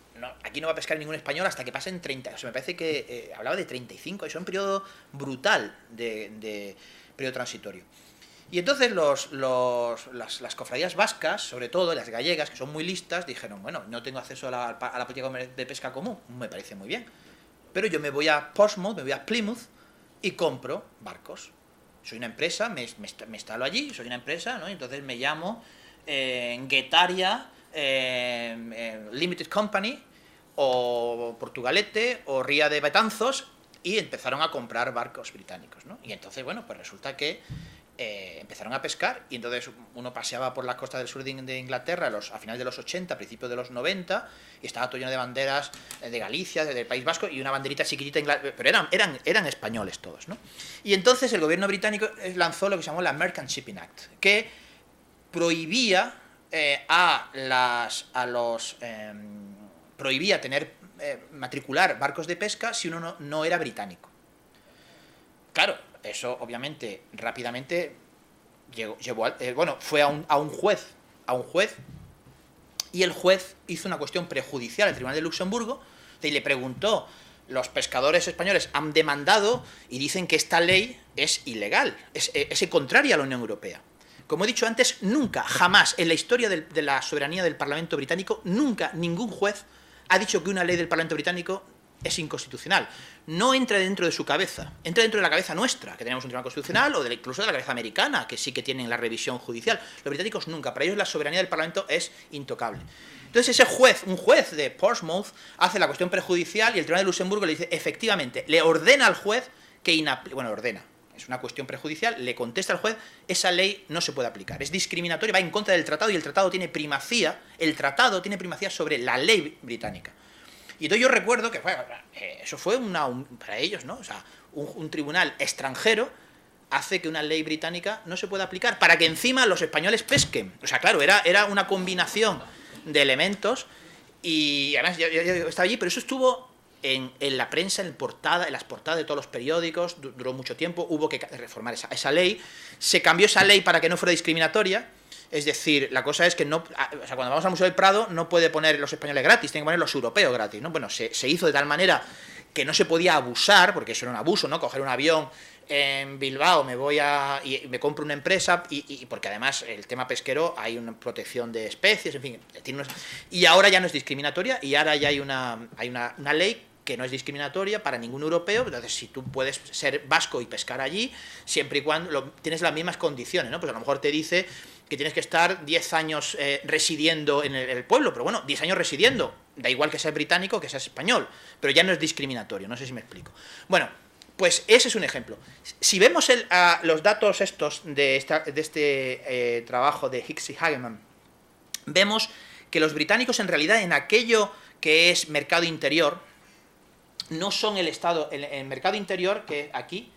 aquí no va a pescar ningún español hasta que pasen 30. O sea, me parece que hablaba de 35. Eso es un periodo brutal de periodo transitorio. Y entonces las cofradías vascas, sobre todo las gallegas, que son muy listas, dijeron, bueno, no tengo acceso a la política de pesca común, me parece muy bien, pero yo me voy a Portsmouth, me voy a Plymouth y compro barcos. Soy una empresa, me instalo allí, soy una empresa, ¿no? Y entonces me llamo Guetaria Limited Company, o Portugalete, o Ría de Betanzos, y empezaron a comprar barcos británicos, ¿no? Y entonces, bueno, pues resulta que empezaron a pescar, y entonces uno paseaba por la costa del sur de Inglaterra a finales de los 80, principios de los 90, y estaba todo lleno de banderas de Galicia, del País Vasco, y una banderita chiquitita, pero eran españoles todos, ¿no? Y entonces el gobierno británico lanzó lo que se llamó la Merchant Shipping Act, que prohibía prohibía matricular barcos de pesca si uno no era británico. Claro, eso obviamente rápidamente fue a un juez, y el juez hizo una cuestión prejudicial al Tribunal de Luxemburgo y le preguntó, los pescadores españoles han demandado y dicen que esta ley es ilegal, es contraria a la Unión Europea. Como he dicho antes, nunca, jamás, en la historia de la soberanía del Parlamento británico, nunca ningún juez ha dicho que una ley del Parlamento británico es inconstitucional. No entra dentro de su cabeza, entra dentro de la cabeza nuestra, que tenemos un tribunal constitucional, o incluso de la cabeza americana, que sí que tienen la revisión judicial. Los británicos nunca, para ellos la soberanía del Parlamento es intocable. Entonces un juez de Portsmouth, hace la cuestión prejudicial y el Tribunal de Luxemburgo le dice, efectivamente, le ordena al juez que ordena. Es una cuestión prejudicial, le contesta al juez, esa ley no se puede aplicar, es discriminatoria, va en contra del tratado, y el tratado tiene primacía sobre la ley británica. Y entonces yo recuerdo que eso fue para ellos, ¿no? O sea, un tribunal extranjero hace que una ley británica no se pueda aplicar, para que encima los españoles pesquen. O sea, claro, era una combinación de elementos, y además yo estaba allí, pero eso estuvo en la prensa, en las portadas de todos los periódicos, duró mucho tiempo, hubo que reformar esa ley, se cambió esa ley para que no fuera discriminatoria. Es decir, la cosa es que cuando vamos al Museo del Prado no puede poner los españoles gratis, tienen que poner los europeos gratis, ¿no? Bueno, se hizo de tal manera que no se podía abusar, porque eso era un abuso, ¿no? Coger un avión en Bilbao, y me compro una empresa, y porque además el tema pesquero hay una protección de especies, en fin, y ahora ya no es discriminatoria, y ahora ya hay una ley que no es discriminatoria para ningún europeo. Entonces, si tú puedes ser vasco y pescar allí, siempre y cuando tienes las mismas condiciones, ¿no? Pues a lo mejor te dice que tienes que estar 10 años residiendo en el pueblo, pero bueno, 10 años residiendo, da igual que seas británico que seas español, pero ya no es discriminatorio, no sé si me explico. Bueno, pues ese es un ejemplo. Si vemos los datos estos de este trabajo de Hicks y Hageman, vemos que los británicos en realidad en aquello que es mercado interior, no son el Estado, el mercado interior, que aquí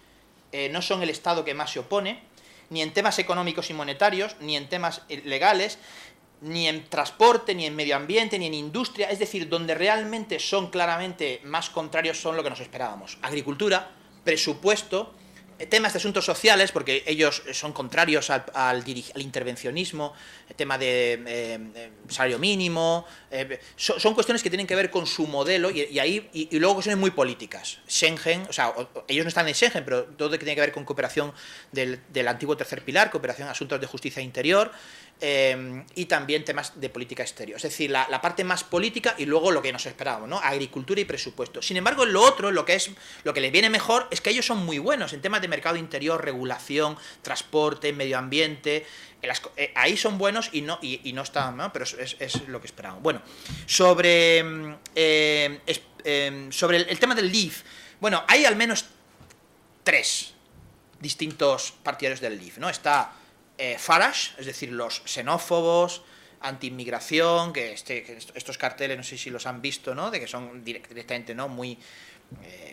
no son el Estado que más se opone, ni en temas económicos y monetarios, ni en temas legales, ni en transporte, ni en medio ambiente, ni en industria. Es decir, donde realmente son claramente más contrarios son lo que nos esperábamos. Agricultura, presupuesto, temas de asuntos sociales, porque ellos son contrarios al intervencionismo, el tema de salario mínimo, son cuestiones que tienen que ver con su modelo y luego cuestiones muy políticas. Schengen, o sea, ellos no están en Schengen, pero todo lo que tiene que ver con cooperación del antiguo tercer pilar, cooperación en asuntos de justicia interior, y también temas de política exterior. Es decir, la parte más política y luego lo que nos esperábamos, ¿no? Agricultura y presupuesto. Sin embargo, en lo otro, lo que les viene mejor es que ellos son muy buenos en temas de mercado interior, regulación, transporte, medio ambiente. Ahí son buenos y no están, ¿no? Pero es lo que esperábamos. Bueno, sobre el tema del Leave, bueno, hay al menos 3 distintos partidarios del Leave, ¿no? Está Farage, es decir, los xenófobos, anti-inmigración, que estos carteles, no sé si los han visto, ¿no? De que son directamente, ¿no? Muy...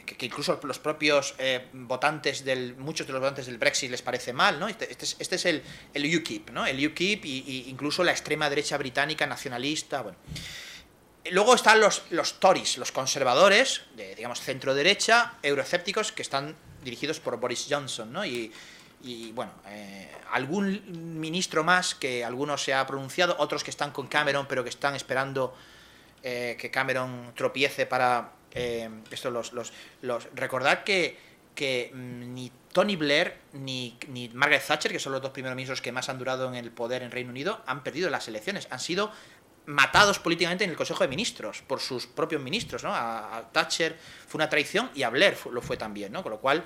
que incluso los propios muchos de los votantes del Brexit les parece mal, ¿no? Este es el UKIP, ¿no? El UKIP y incluso la extrema derecha británica nacionalista, bueno. Luego están los Tories, los conservadores, digamos, centro-derecha, euroescépticos, que están dirigidos por Boris Johnson, ¿no? Y bueno, algún ministro más que algunos se ha pronunciado, otros que están con Cameron, pero que están esperando que Cameron tropiece para recordar que ni Tony Blair ni Margaret Thatcher, que son los 2 primeros ministros que más han durado en el poder en Reino Unido, han perdido las elecciones, han sido matados políticamente en el Consejo de Ministros por sus propios ministros, ¿no? A Thatcher fue una traición y a Blair lo fue también, ¿no? Con lo cual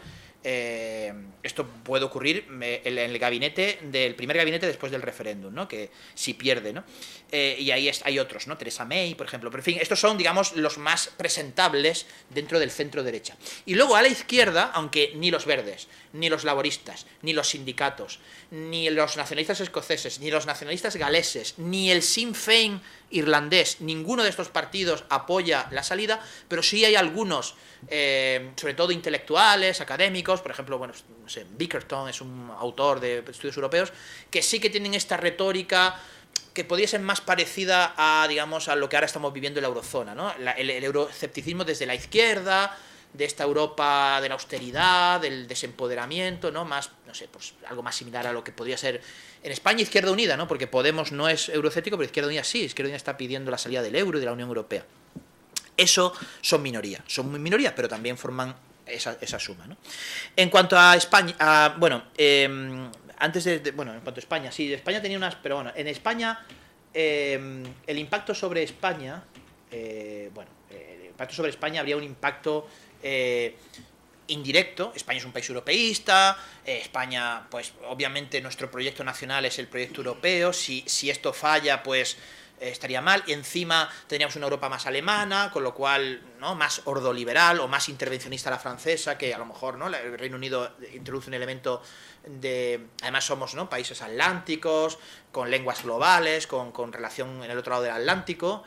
esto puede ocurrir en el gabinete del primer gabinete después del referéndum, ¿no? Que si pierde, ¿no? Y ahí hay otros, ¿no? Theresa May, por ejemplo. Pero en fin, estos son, digamos, los más presentables dentro del centro derecha. Y luego a la izquierda, aunque ni los verdes, ni los laboristas, ni los sindicatos, ni los nacionalistas escoceses, ni los nacionalistas galeses, ni el Sinn Féin irlandés, ninguno de estos partidos apoya la salida, pero sí hay algunos, sobre todo intelectuales, académicos, por ejemplo, bueno, no sé, Bickerton es un autor de estudios europeos, que sí que tienen esta retórica que podría ser más parecida a, digamos, a lo que ahora estamos viviendo en la eurozona, ¿no? El euroescepticismo desde la izquierda, de esta Europa de la austeridad, del desempoderamiento, ¿no? Más, no sé, pues algo más similar a lo que podría ser en España Izquierda Unida, ¿no? Porque Podemos no es euroescéptico, pero Izquierda Unida sí, Izquierda Unida está pidiendo la salida del euro y de la Unión Europea. Eso son minoría, pero también forman esa suma, ¿no? En cuanto a España, en cuanto a España, sí, España tenía unas, pero bueno, en España el impacto sobre España, el impacto sobre España habría un impacto indirecto. España es un país europeísta, España, pues obviamente nuestro proyecto nacional es el proyecto europeo, si esto falla, pues estaría mal, y encima teníamos una Europa más alemana, con lo cual, ¿no? Más ordoliberal o más intervencionista la francesa, que a lo mejor, ¿no? El Reino Unido introduce un elemento de... Además somos, ¿no? Países atlánticos, con lenguas globales, con relación en el otro lado del Atlántico,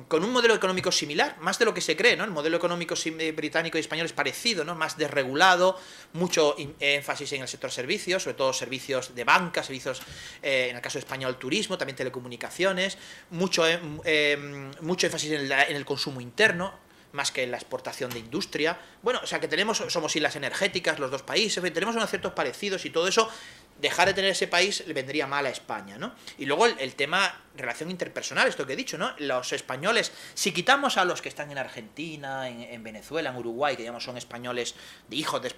con un modelo económico similar, más de lo que se cree, ¿no? El modelo económico británico y español es parecido, ¿no? Más desregulado, mucho énfasis en el sector servicios, sobre todo servicios de banca, servicios, en el caso español, turismo, también telecomunicaciones, mucho énfasis en el consumo interno, más que en la exportación de industria. Bueno, o sea que somos islas energéticas los 2 países, tenemos unos ciertos parecidos y todo eso. Dejar de tener ese país le vendría mal a España, ¿no? Y luego el tema relación interpersonal, esto que he dicho, ¿no? Los españoles, si quitamos a los que están en Argentina, en Venezuela, en Uruguay, que digamos son españoles de hijos de...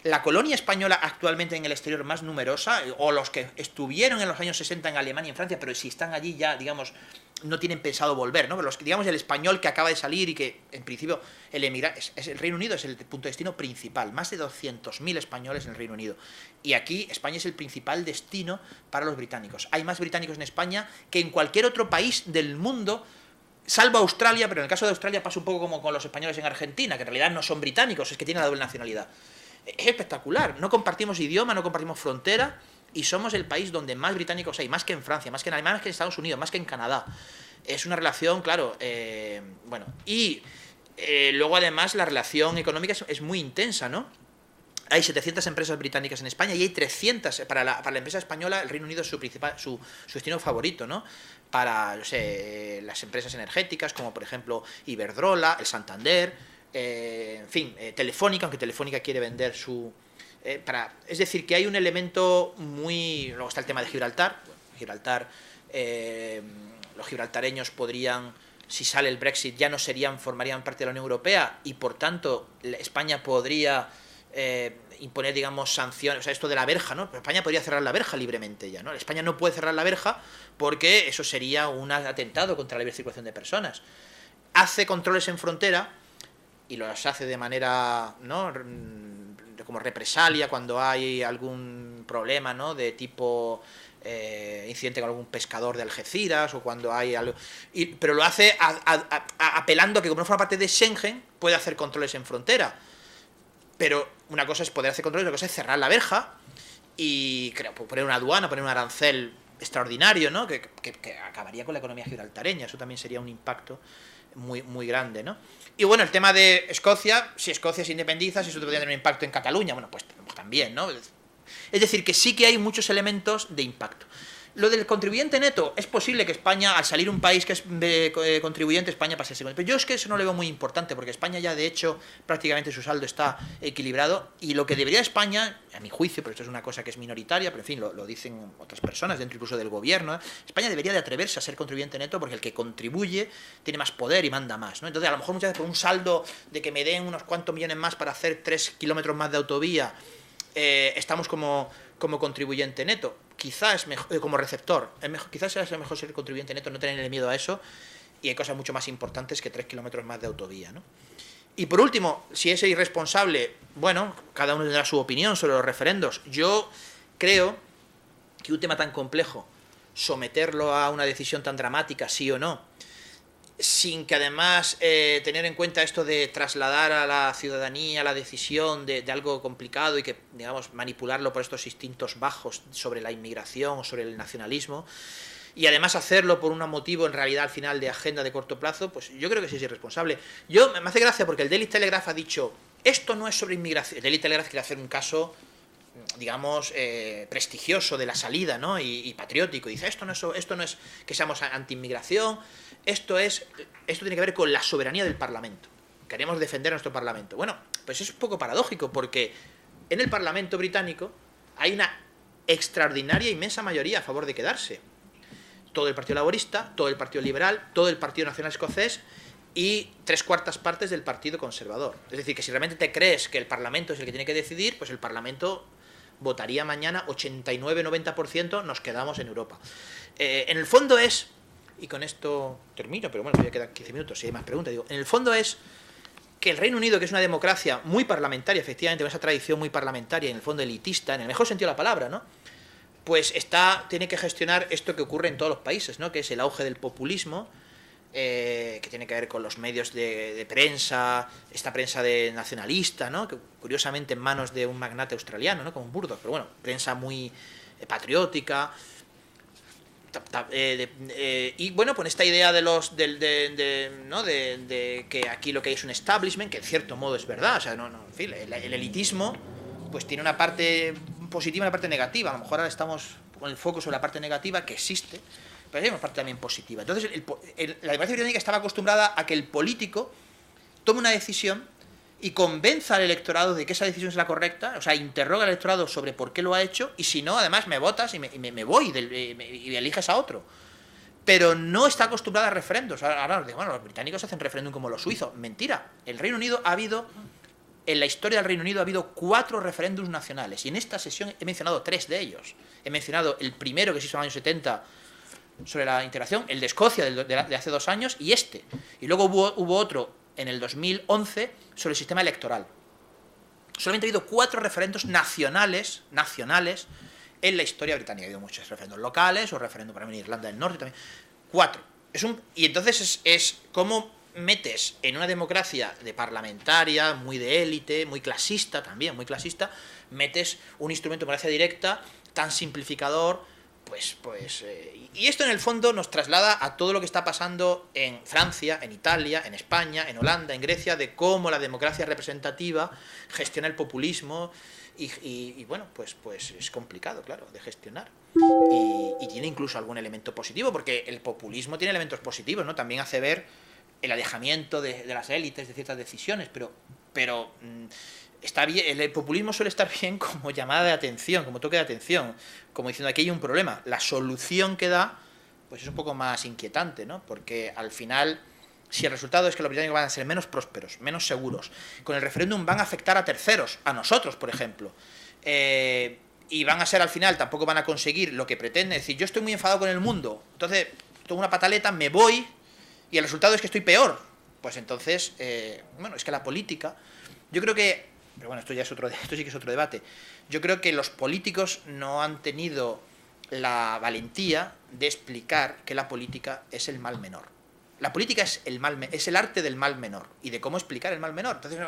La colonia española actualmente en el exterior más numerosa, o los que estuvieron en los años 60 en Alemania y en Francia, pero si están allí ya, digamos, no tienen pensado volver, ¿no? Pero los que, digamos, el español que acaba de salir y que, en principio, el Reino Unido es el punto de destino principal. Más de 200.000 españoles en el Reino Unido. Y aquí España es el principal destino para los británicos. Hay más británicos en España que en cualquier otro país del mundo, salvo Australia, pero en el caso de Australia pasa un poco como con los españoles en Argentina, que en realidad no son británicos, es que tienen la doble nacionalidad. Es espectacular. No compartimos idioma, no compartimos frontera, y somos el país donde más británicos hay, más que en Francia, más que en Alemania, más que en Estados Unidos, más que en Canadá. Es una relación, claro, luego además la relación económica es muy intensa, ¿no? hay 700 empresas británicas en España y hay 300. Para la empresa española, el Reino Unido es su destino favorito, ¿no? Para, no sé, las empresas energéticas, como por ejemplo Iberdrola, el Santander, en fin, Telefónica, aunque Telefónica quiere vender su... es decir, que hay un elemento muy... Luego está el tema de Gibraltar. Gibraltar, los gibraltareños podrían... Si sale el Brexit ya no formarían parte de la Unión Europea y por tanto España podría imponer, digamos, sanciones, o sea, esto de la verja, ¿no? Pero España podría cerrar la verja libremente ya, ¿no? España no puede cerrar la verja porque eso sería un atentado contra la libre circulación de personas. Hace controles en frontera y los hace de manera, ¿no?, como represalia cuando hay algún problema, ¿no?, de tipo... incidente con algún pescador de Algeciras o cuando hay algo... pero lo hace apelando a que como no forma parte de Schengen puede hacer controles en frontera. Pero una cosa es poder hacer controles, otra cosa es cerrar la verja y poner una aduana, poner un arancel extraordinario, ¿no?, que acabaría con la economía gibraltareña. Eso también sería un impacto muy, muy grande, ¿no? Y bueno, el tema de Escocia, si Escocia se independiza, si eso podría tener un impacto en Cataluña, bueno, pues también, ¿no? Es decir, que sí que hay muchos elementos de impacto. Lo del contribuyente neto, es posible que España, al salir un país que es contribuyente, España pase a segundo. Pero yo es que eso no lo veo muy importante, porque España ya, de hecho, prácticamente su saldo está equilibrado. Y lo que debería España, a mi juicio, pero esto es una cosa que es minoritaria, pero en fin, lo dicen otras personas, dentro incluso del gobierno, España debería de atreverse a ser contribuyente neto, porque el que contribuye tiene más poder y manda más, ¿no? Entonces, a lo mejor muchas veces por un saldo de que me den unos cuantos millones más para hacer 3 kilómetros más de autovía, estamos como contribuyente neto. Quizás es mejor, como receptor, quizás sea mejor ser contribuyente neto, no tenerle miedo a eso, y hay cosas mucho más importantes que 3 kilómetros más de autovía, ¿no? Y por último, si es irresponsable, bueno, cada uno tendrá su opinión sobre los referendos. Yo creo que un tema tan complejo, someterlo a una decisión tan dramática, sí o no, sin que además tener en cuenta esto de trasladar a la ciudadanía la decisión de algo complicado y que, digamos, manipularlo por estos instintos bajos sobre la inmigración o sobre el nacionalismo, y además hacerlo por un motivo en realidad al final de agenda de corto plazo, pues yo creo que sí es irresponsable. Me hace gracia porque el Daily Telegraph ha dicho, esto no es sobre inmigración. El Daily Telegraph quiere hacer un caso, digamos, prestigioso de la salida, ¿no?, y patriótico. Dice, esto no es que seamos anti-inmigración, esto tiene que ver con la soberanía del Parlamento. Queremos defender a nuestro Parlamento. Bueno, pues es un poco paradójico, porque en el Parlamento británico hay una extraordinaria, inmensa mayoría a favor de quedarse. Todo el Partido Laborista, todo el Partido Liberal, todo el Partido Nacional Escocés y 3/4 partes del Partido Conservador. Es decir, que si realmente te crees que el Parlamento es el que tiene que decidir, pues el Parlamento votaría mañana 89-90%, nos quedamos en Europa. En el fondo es, y con esto termino, pero bueno, ya quedan 15 minutos, si hay más preguntas, digo, en el fondo es que el Reino Unido, que es una democracia muy parlamentaria, efectivamente, con esa tradición muy parlamentaria, en el fondo elitista, en el mejor sentido de la palabra, ¿no?, pues tiene que gestionar esto que ocurre en todos los países, ¿no?, que es el auge del populismo, que tiene que ver con los medios de prensa, esta prensa de nacionalista, ¿no?, que curiosamente en manos de un magnate australiano, ¿no?, como Murdoch, pero bueno, prensa muy patriótica, y bueno, pues esta idea de que aquí lo que hay es un establishment, que en cierto modo es verdad, o sea, en fin, el elitismo pues tiene una parte positiva y una parte negativa. A lo mejor ahora estamos con el foco sobre la parte negativa, que existe, pero hay una parte también positiva. Entonces, la democracia británica estaba acostumbrada a que el político tome una decisión y convenza al electorado de que esa decisión es la correcta, o sea, interroga al electorado sobre por qué lo ha hecho, y si no, además me votas y me voy y eliges a otro. Pero no está acostumbrada a referendos. Ahora bueno, los británicos hacen referéndum como los suizos. Mentira. En la historia del Reino Unido ha habido 4 referéndums nacionales, y en esta sesión he mencionado 3 de ellos. He mencionado el primero que se hizo en los años 70 sobre la integración, el de Escocia de hace 2 años, y este. Y luego hubo otro en el 2011 sobre el sistema electoral. Solamente ha habido 4 referendos nacionales en la historia británica. Ha habido muchos referendos locales, o referéndum para en Irlanda del Norte también. 4. Y entonces es como metes en una democracia de parlamentaria, muy de élite, muy clasista también, muy clasista, metes un instrumento de democracia directa tan simplificador, y esto en el fondo nos traslada a todo lo que está pasando en Francia, en Italia, en España, en Holanda, en Grecia, de cómo la democracia representativa gestiona el populismo y bueno, pues es complicado, claro, de gestionar. Y tiene incluso algún elemento positivo, porque el populismo tiene elementos positivos, ¿no? También hace ver el alejamiento de las élites de ciertas decisiones, pero está bien, el populismo suele estar bien como llamada de atención, como toque de atención, como diciendo aquí hay un problema. La solución que da, pues es un poco más inquietante, ¿no? Porque al final, si el resultado es que los británicos van a ser menos prósperos, menos seguros, con el referéndum van a afectar a terceros, a nosotros, por ejemplo, y van a ser al final, tampoco van a conseguir lo que pretenden. Es decir, yo estoy muy enfadado con el mundo, entonces tomo una pataleta, me voy, y el resultado es que estoy peor. Pues entonces, bueno, es que la política, yo creo que, pero bueno, esto sí que es otro debate. Yo creo que los políticos no han tenido la valentía de explicar que la política es el mal menor. La política es el arte del mal menor y de cómo explicar el mal menor. Entonces,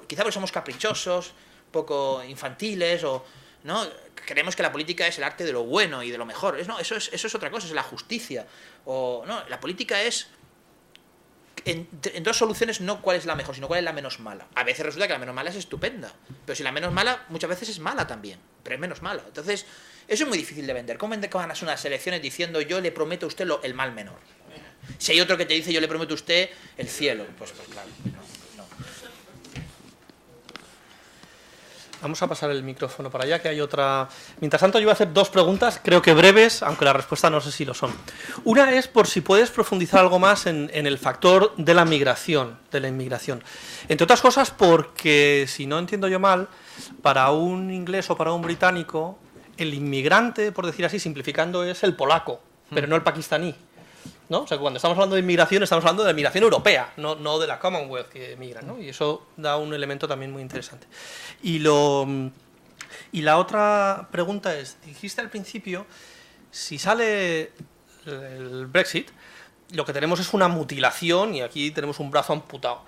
quizá porque somos caprichosos, poco infantiles, o no creemos que la política es el arte de lo bueno y de lo mejor. No, eso es otra cosa, es la justicia. O no, la política es en dos soluciones, no cuál es la mejor, sino cuál es la menos mala. A veces resulta que la menos mala es estupenda, pero si la menos mala muchas veces es mala también, pero es menos mala. Entonces, eso es muy difícil de vender. ¿Cómo ganas unas elecciones diciendo yo le prometo a usted el mal menor? Si hay otro que te dice yo le prometo a usted el cielo, pues claro, no. Vamos a pasar el micrófono para allá, que hay otra. Mientras tanto, yo voy a hacer dos preguntas, creo que breves, aunque la respuesta no sé si lo son. Una es por si puedes profundizar algo más en el factor de la migración, Entre otras cosas, porque, si no entiendo yo mal, para un inglés o para un británico, el inmigrante, por decir así, simplificando, es el polaco, pero no el pakistaní, ¿no? O sea, cuando estamos hablando de inmigración, estamos hablando de migración europea, no de la Commonwealth que emigran, ¿no? Y eso da un elemento también muy interesante. Y la otra pregunta es, dijiste al principio, si sale el Brexit, lo que tenemos es una mutilación y aquí tenemos un brazo amputado.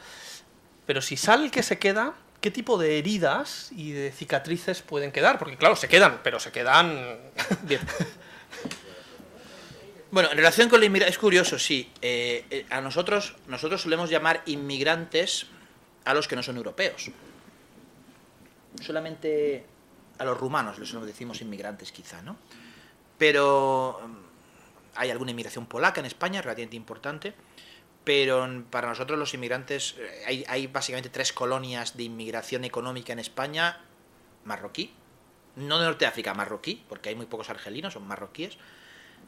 Pero si sale el que se queda, ¿qué tipo de heridas y de cicatrices pueden quedar? Porque claro, se quedan, pero se quedan bien. Bueno, en relación con la inmigración, es curioso, sí. A nosotros solemos llamar inmigrantes a los que no son europeos. Solamente a los rumanos les decimos inmigrantes, quizá, ¿no? Pero hay alguna inmigración polaca en España, relativamente importante, pero para nosotros los inmigrantes, hay básicamente 3 colonias de inmigración económica en España: marroquí, no de Norte de África, marroquí, porque hay muy pocos argelinos, son marroquíes.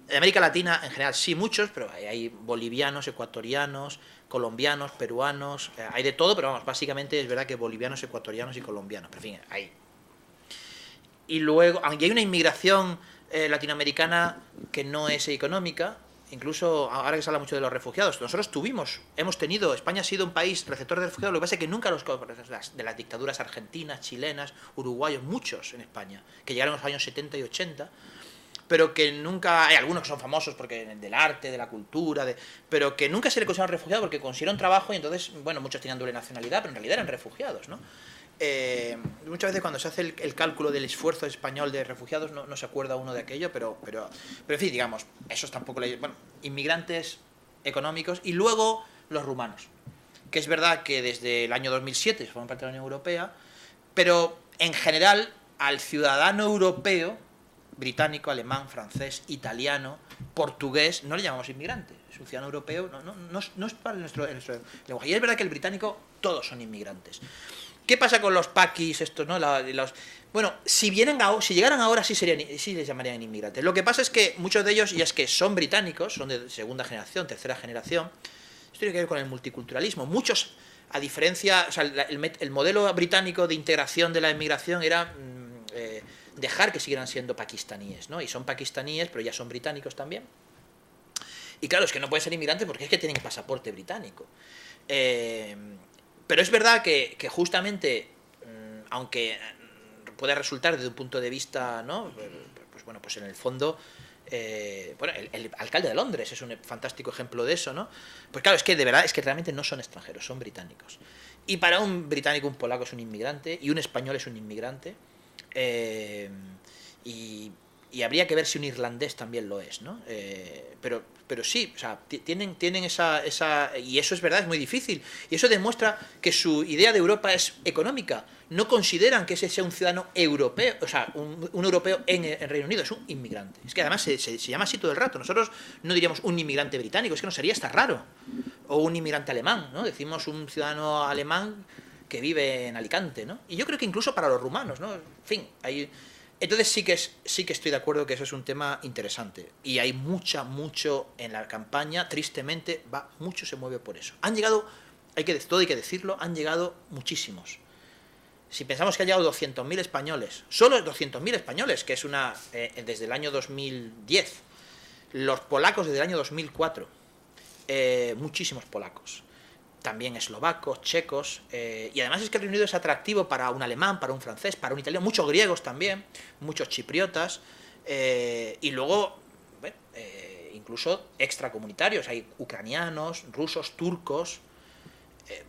En América Latina, en general, sí muchos, pero hay bolivianos, ecuatorianos, colombianos, peruanos, hay de todo, pero vamos, básicamente es verdad que bolivianos, ecuatorianos y colombianos, pero en fin, hay. Y luego, aunque hay una inmigración latinoamericana que no es económica, incluso ahora que se habla mucho de los refugiados, nosotros hemos tenido, España ha sido un país receptor de refugiados, lo que pasa es que nunca de las dictaduras argentinas, chilenas, uruguayos, muchos en España, que llegaron en los años 70 y 80, pero que nunca, hay algunos que son famosos porque del arte, de la cultura, pero que nunca se le consideraron refugiados porque consiguieron trabajo y entonces, bueno, muchos tenían doble nacionalidad, pero en realidad eran refugiados, ¿no? Muchas veces cuando se hace el cálculo del esfuerzo español de refugiados no se acuerda uno de aquello, pero en fin, digamos, esos tampoco bueno, inmigrantes económicos. Y luego los rumanos, que es verdad que desde el año 2007 forman parte de la Unión Europea, pero en general al ciudadano europeo, británico, alemán, francés, italiano, portugués, no le llamamos inmigrante. Es un ciudadano europeo, no es para nuestro lenguaje. Y es verdad que el británico, todos son inmigrantes. ¿Qué pasa con los paquis estos, no? Bueno, si llegaran ahora sí les llamarían inmigrantes. Lo que pasa es que muchos de ellos, ya es que son británicos, son de segunda generación, tercera generación. Esto tiene que ver con el multiculturalismo. Muchos, a diferencia, o sea, el modelo británico de integración de la inmigración era dejar que siguieran siendo pakistaníes, ¿no? Y son pakistaníes, pero ya son británicos también. Y claro, es que no pueden ser inmigrantes porque es que tienen pasaporte británico. Pero es verdad que justamente, aunque puede resultar desde un punto de vista, ¿no? Pues en el fondo, el alcalde de Londres es un fantástico ejemplo de eso, ¿no? Pues claro, es que de verdad, es que realmente no son extranjeros, son británicos. Y para un británico, un polaco es un inmigrante, y un español es un inmigrante. Y y habría que ver si un irlandés también lo es, ¿no? Pero sí, o sea, tienen esa... Y eso es verdad, es muy difícil. Y eso demuestra que su idea de Europa es económica. No consideran que ese sea un ciudadano europeo, o sea, un europeo en Reino Unido, es un inmigrante. Es que además se llama así todo el rato. Nosotros no diríamos un inmigrante británico, es que nos sería hasta raro. O un inmigrante alemán, ¿no? Decimos un ciudadano alemán que vive en Alicante, ¿no? Y yo creo que incluso para los rumanos, ¿no? En fin, hay... Entonces sí que estoy de acuerdo que eso es un tema interesante. Y hay mucho en la campaña, tristemente, mucho se mueve por eso. Han llegado, hay que decirlo, han llegado muchísimos. Si pensamos que han llegado 200.000 españoles, solo 200.000 españoles, que es desde el año 2010, los polacos desde el año 2004, muchísimos polacos. También eslovacos, checos, y además es que el Reino Unido es atractivo para un alemán, para un francés, para un italiano, muchos griegos también, muchos chipriotas, y luego, bueno, incluso extracomunitarios, hay ucranianos, rusos, turcos,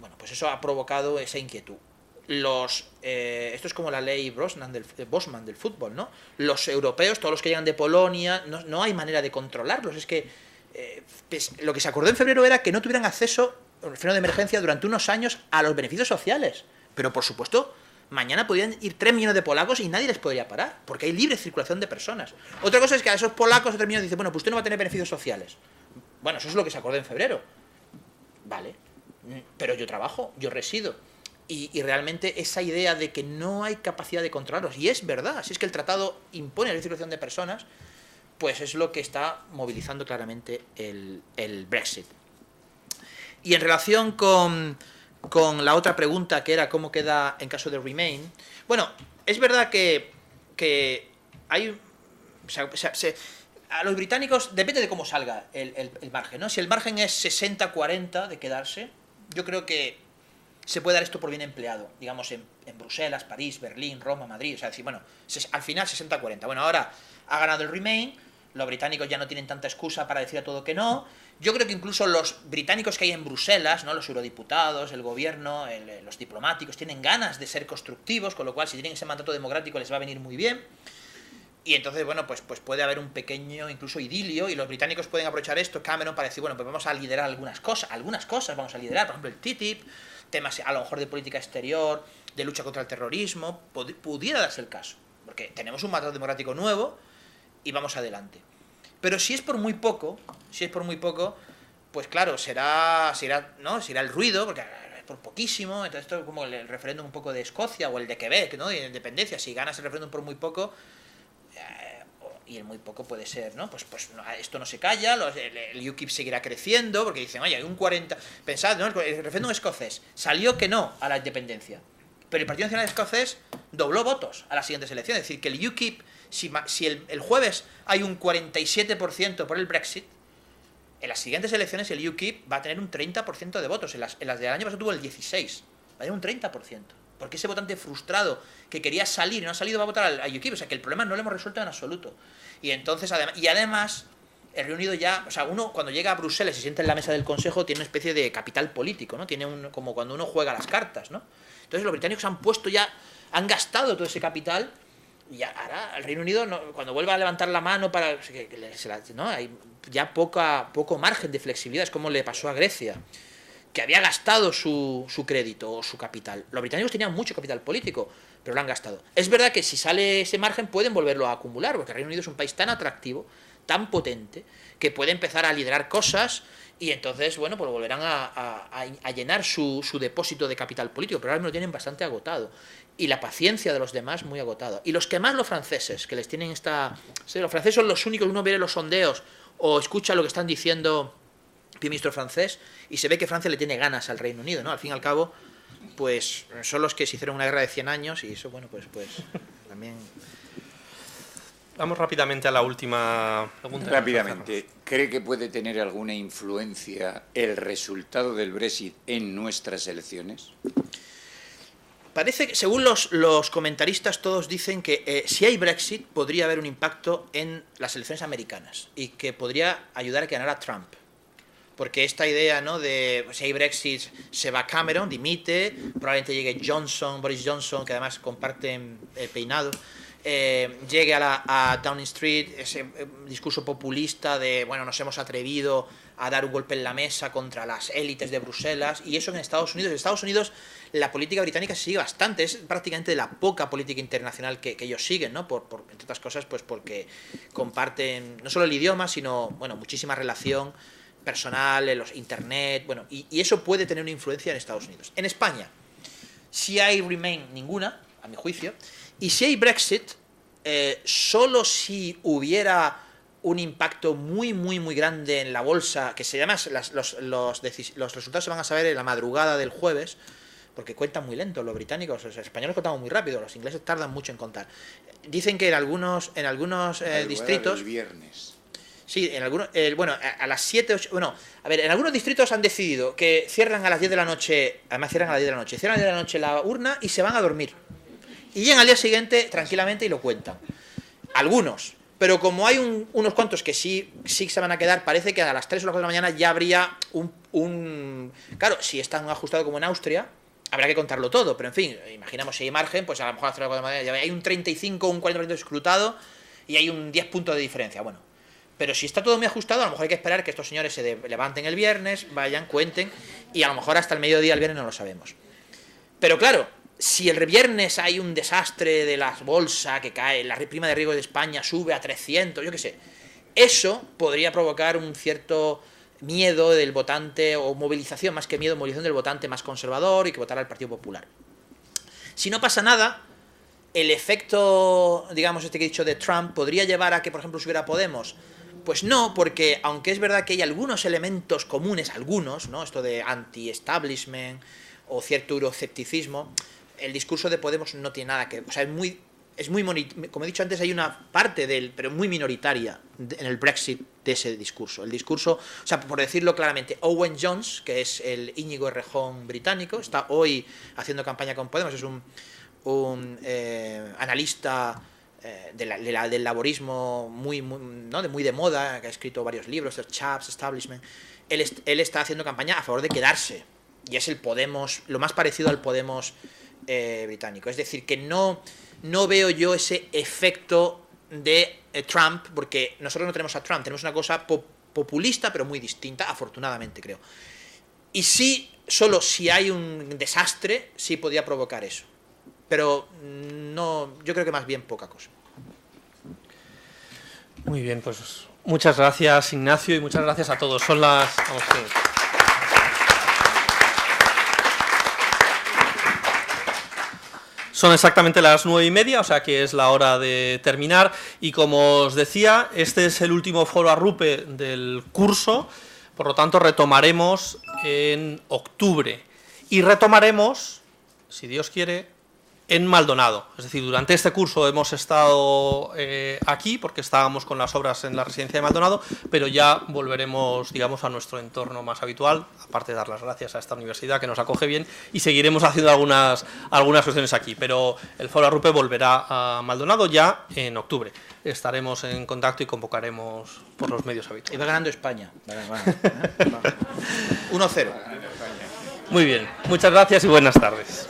bueno, pues eso ha provocado esa inquietud. Esto es como la ley Bosman del fútbol, ¿no? Los europeos, todos los que llegan de Polonia, no hay manera de controlarlos, es que pues, lo que se acordó en febrero era que no tuvieran acceso el freno de emergencia durante unos años a los beneficios sociales. Pero, por supuesto, mañana podrían ir 3 millones de polacos y nadie les podría parar, porque hay libre circulación de personas. Otra cosa es que a esos polacos o 3 millones dicen, bueno, pues usted no va a tener beneficios sociales. Bueno, eso es lo que se acordó en febrero. Vale, pero yo trabajo, yo resido. Y realmente esa idea de que no hay capacidad de controlarlos, y es verdad, si es que el tratado impone la circulación de personas, pues es lo que está movilizando claramente el Brexit. Y en relación con la otra pregunta, que era cómo queda en caso de Remain, bueno, es verdad que hay... a los británicos depende de cómo salga el margen, ¿no? Si el margen es 60-40 de quedarse, yo creo que se puede dar esto por bien empleado, digamos en Bruselas, París, Berlín, Roma, Madrid, o sea, decir, bueno, al final 60-40. Bueno, ahora ha ganado el Remain, los británicos ya no tienen tanta excusa para decir a todo que no. Yo creo que incluso los británicos que hay en Bruselas, ¿no? Los eurodiputados, el gobierno, los diplomáticos, tienen ganas de ser constructivos, con lo cual si tienen ese mandato democrático les va a venir muy bien. Y entonces, bueno, pues puede haber un pequeño incluso idilio, y los británicos pueden aprovechar esto, Cameron, para decir, bueno, pues vamos a liderar algunas cosas vamos a liderar, por ejemplo el TTIP, temas a lo mejor de política exterior, de lucha contra el terrorismo, pudiera darse el caso, porque tenemos un mandato democrático nuevo y vamos adelante. Pero si es por muy poco, pues claro, será el ruido, porque es por poquísimo. Entonces esto es como el referéndum un poco de Escocia o el de Quebec, ¿no? De independencia, si ganas el referéndum por muy poco, y el muy poco puede ser, ¿no? Pues no, esto no se calla, el UKIP seguirá creciendo, porque dicen, oye, hay un 40... Pensad, ¿no? El referéndum escocés salió que no a la independencia, pero el Partido Nacional Escocés dobló votos a las siguientes elecciones. Es decir, que el UKIP, si el jueves hay un 47% por el Brexit, en las siguientes elecciones el UKIP va a tener un 30% de votos. En las del año pasado tuvo el 16%, va a tener un 30%. Porque ese votante frustrado que quería salir y no ha salido va a votar al UKIP. O sea, que el problema no lo hemos resuelto en absoluto. Y entonces, además, el Reino Unido ya... O sea, uno cuando llega a Bruselas y se sienta en la mesa del Consejo tiene una especie de capital político, ¿no? Tiene como cuando uno juega las cartas, ¿no? Entonces los británicos han gastado todo ese capital, y ahora el Reino Unido, cuando vuelva a levantar la mano para... ¿no? Hay ya poco margen de flexibilidad, es como le pasó a Grecia, que había gastado su crédito o su capital. Los británicos tenían mucho capital político, pero lo han gastado. Es verdad que si sale ese margen pueden volverlo a acumular, porque el Reino Unido es un país tan atractivo, tan potente, que puede empezar a liderar cosas, y entonces, bueno, pues volverán a llenar su depósito de capital político, pero ahora mismo lo tienen bastante agotado. Y la paciencia de los demás muy agotada. Y los que más, los franceses, que les tienen esta... Sí, los franceses son los únicos, uno ve los sondeos o escucha lo que están diciendo el primer ministro francés, y se ve que Francia le tiene ganas al Reino Unido, ¿no? Al fin y al cabo, pues son los que se hicieron una guerra de 100 años, y eso, bueno, pues también... Vamos rápidamente a la última pregunta. Rápidamente, ¿cree que puede tener alguna influencia el resultado del Brexit en nuestras elecciones? Parece que, según los comentaristas, todos dicen que si hay Brexit podría haber un impacto en las elecciones americanas y que podría ayudar a que ganara Trump. Porque esta idea, ¿no?, de si hay Brexit se va Cameron, dimite, probablemente llegue Boris Johnson, que además comparten el peinado, llegue a Downing Street, ese discurso populista de, bueno, nos hemos atrevido a dar un golpe en la mesa contra las élites de Bruselas, y eso en Estados Unidos. En Estados Unidos la política británica se sigue bastante, es prácticamente de la poca política internacional que ellos siguen, ¿no? Entre otras cosas, pues porque comparten no solo el idioma, sino, bueno, muchísima relación personal, en los internet, bueno, y eso puede tener una influencia en Estados Unidos. En España, si hay Remain, ninguna, a mi juicio, y si hay Brexit, solo si hubiera un impacto muy grande en la bolsa, que se llama, los resultados se van a saber en la madrugada del jueves, porque cuentan muy lento los británicos, los españoles contamos muy rápido, los ingleses tardan mucho en contar. Dicen que en algunos distritos... El viernes. Sí, en algunos, bueno, a las 7, 8, bueno, a ver, en algunos distritos han decidido que cierran a las 10 de la noche, además cierran a las 10 de la noche, cierran a las 10 de la noche la urna y se van a dormir. Y llegan al día siguiente tranquilamente y lo cuentan. Algunos. Pero como hay unos cuantos que sí se van a quedar, parece que a las 3 o las 4 de la mañana ya habría Claro, si es tan ajustado como en Austria, habrá que contarlo todo, pero en fin, imaginamos si hay margen, pues a lo mejor a las 3 o las 4 de la mañana ya hay un 35 o un 40% escrutado y hay un 10 puntos de diferencia. Bueno, pero si está todo muy ajustado, a lo mejor hay que esperar que estos señores se levanten el viernes, vayan, cuenten, y a lo mejor hasta el mediodía el viernes no lo sabemos. Pero claro, si el viernes hay un desastre de la bolsa que cae, la prima de riesgo de España sube a 300, yo qué sé, eso podría provocar un cierto miedo del votante, o movilización, más que miedo, movilización del votante más conservador y que votara al Partido Popular. Si no pasa nada, el efecto, digamos, este que he dicho de Trump, podría llevar a que, por ejemplo, subiera Podemos. Pues no, porque aunque es verdad que hay algunos elementos comunes, algunos, ¿no? Esto de anti-establishment o cierto euroescepticismo, el discurso de Podemos no tiene nada que... O sea, como he dicho antes, hay una parte pero muy minoritaria en el Brexit de ese discurso. El discurso, o sea, por decirlo claramente, Owen Jones, que es el Íñigo Errejón británico, está hoy haciendo campaña con Podemos, es un analista del laborismo muy de moda, que ha escrito varios libros, Chaps, Establishment. Él está haciendo campaña a favor de quedarse, y es el Podemos, lo más parecido al Podemos británico. Es decir, que no veo yo ese efecto de Trump, porque nosotros no tenemos a Trump, tenemos una cosa populista, pero muy distinta, afortunadamente, creo. Y sí, solo si hay un desastre, sí podría provocar eso. Pero no, yo creo que más bien poca cosa. Muy bien, pues muchas gracias, Ignacio, y muchas gracias a todos. Son las... Son exactamente las 9:30, o sea que es la hora de terminar. Y como os decía, este es el último foro arrupe del curso, por lo tanto retomaremos en octubre. Y retomaremos, si Dios quiere, en Maldonado. Es decir, durante este curso hemos estado aquí porque estábamos con las obras en la residencia de Maldonado, pero ya volveremos, digamos, a nuestro entorno más habitual, aparte de dar las gracias a esta universidad que nos acoge bien, y seguiremos haciendo algunas cuestiones aquí. Pero el foro arrupe volverá a Maldonado ya en octubre. Estaremos en contacto y convocaremos por los medios habituales. Y va ganando España. 1-0. Muy bien, muchas gracias y buenas tardes.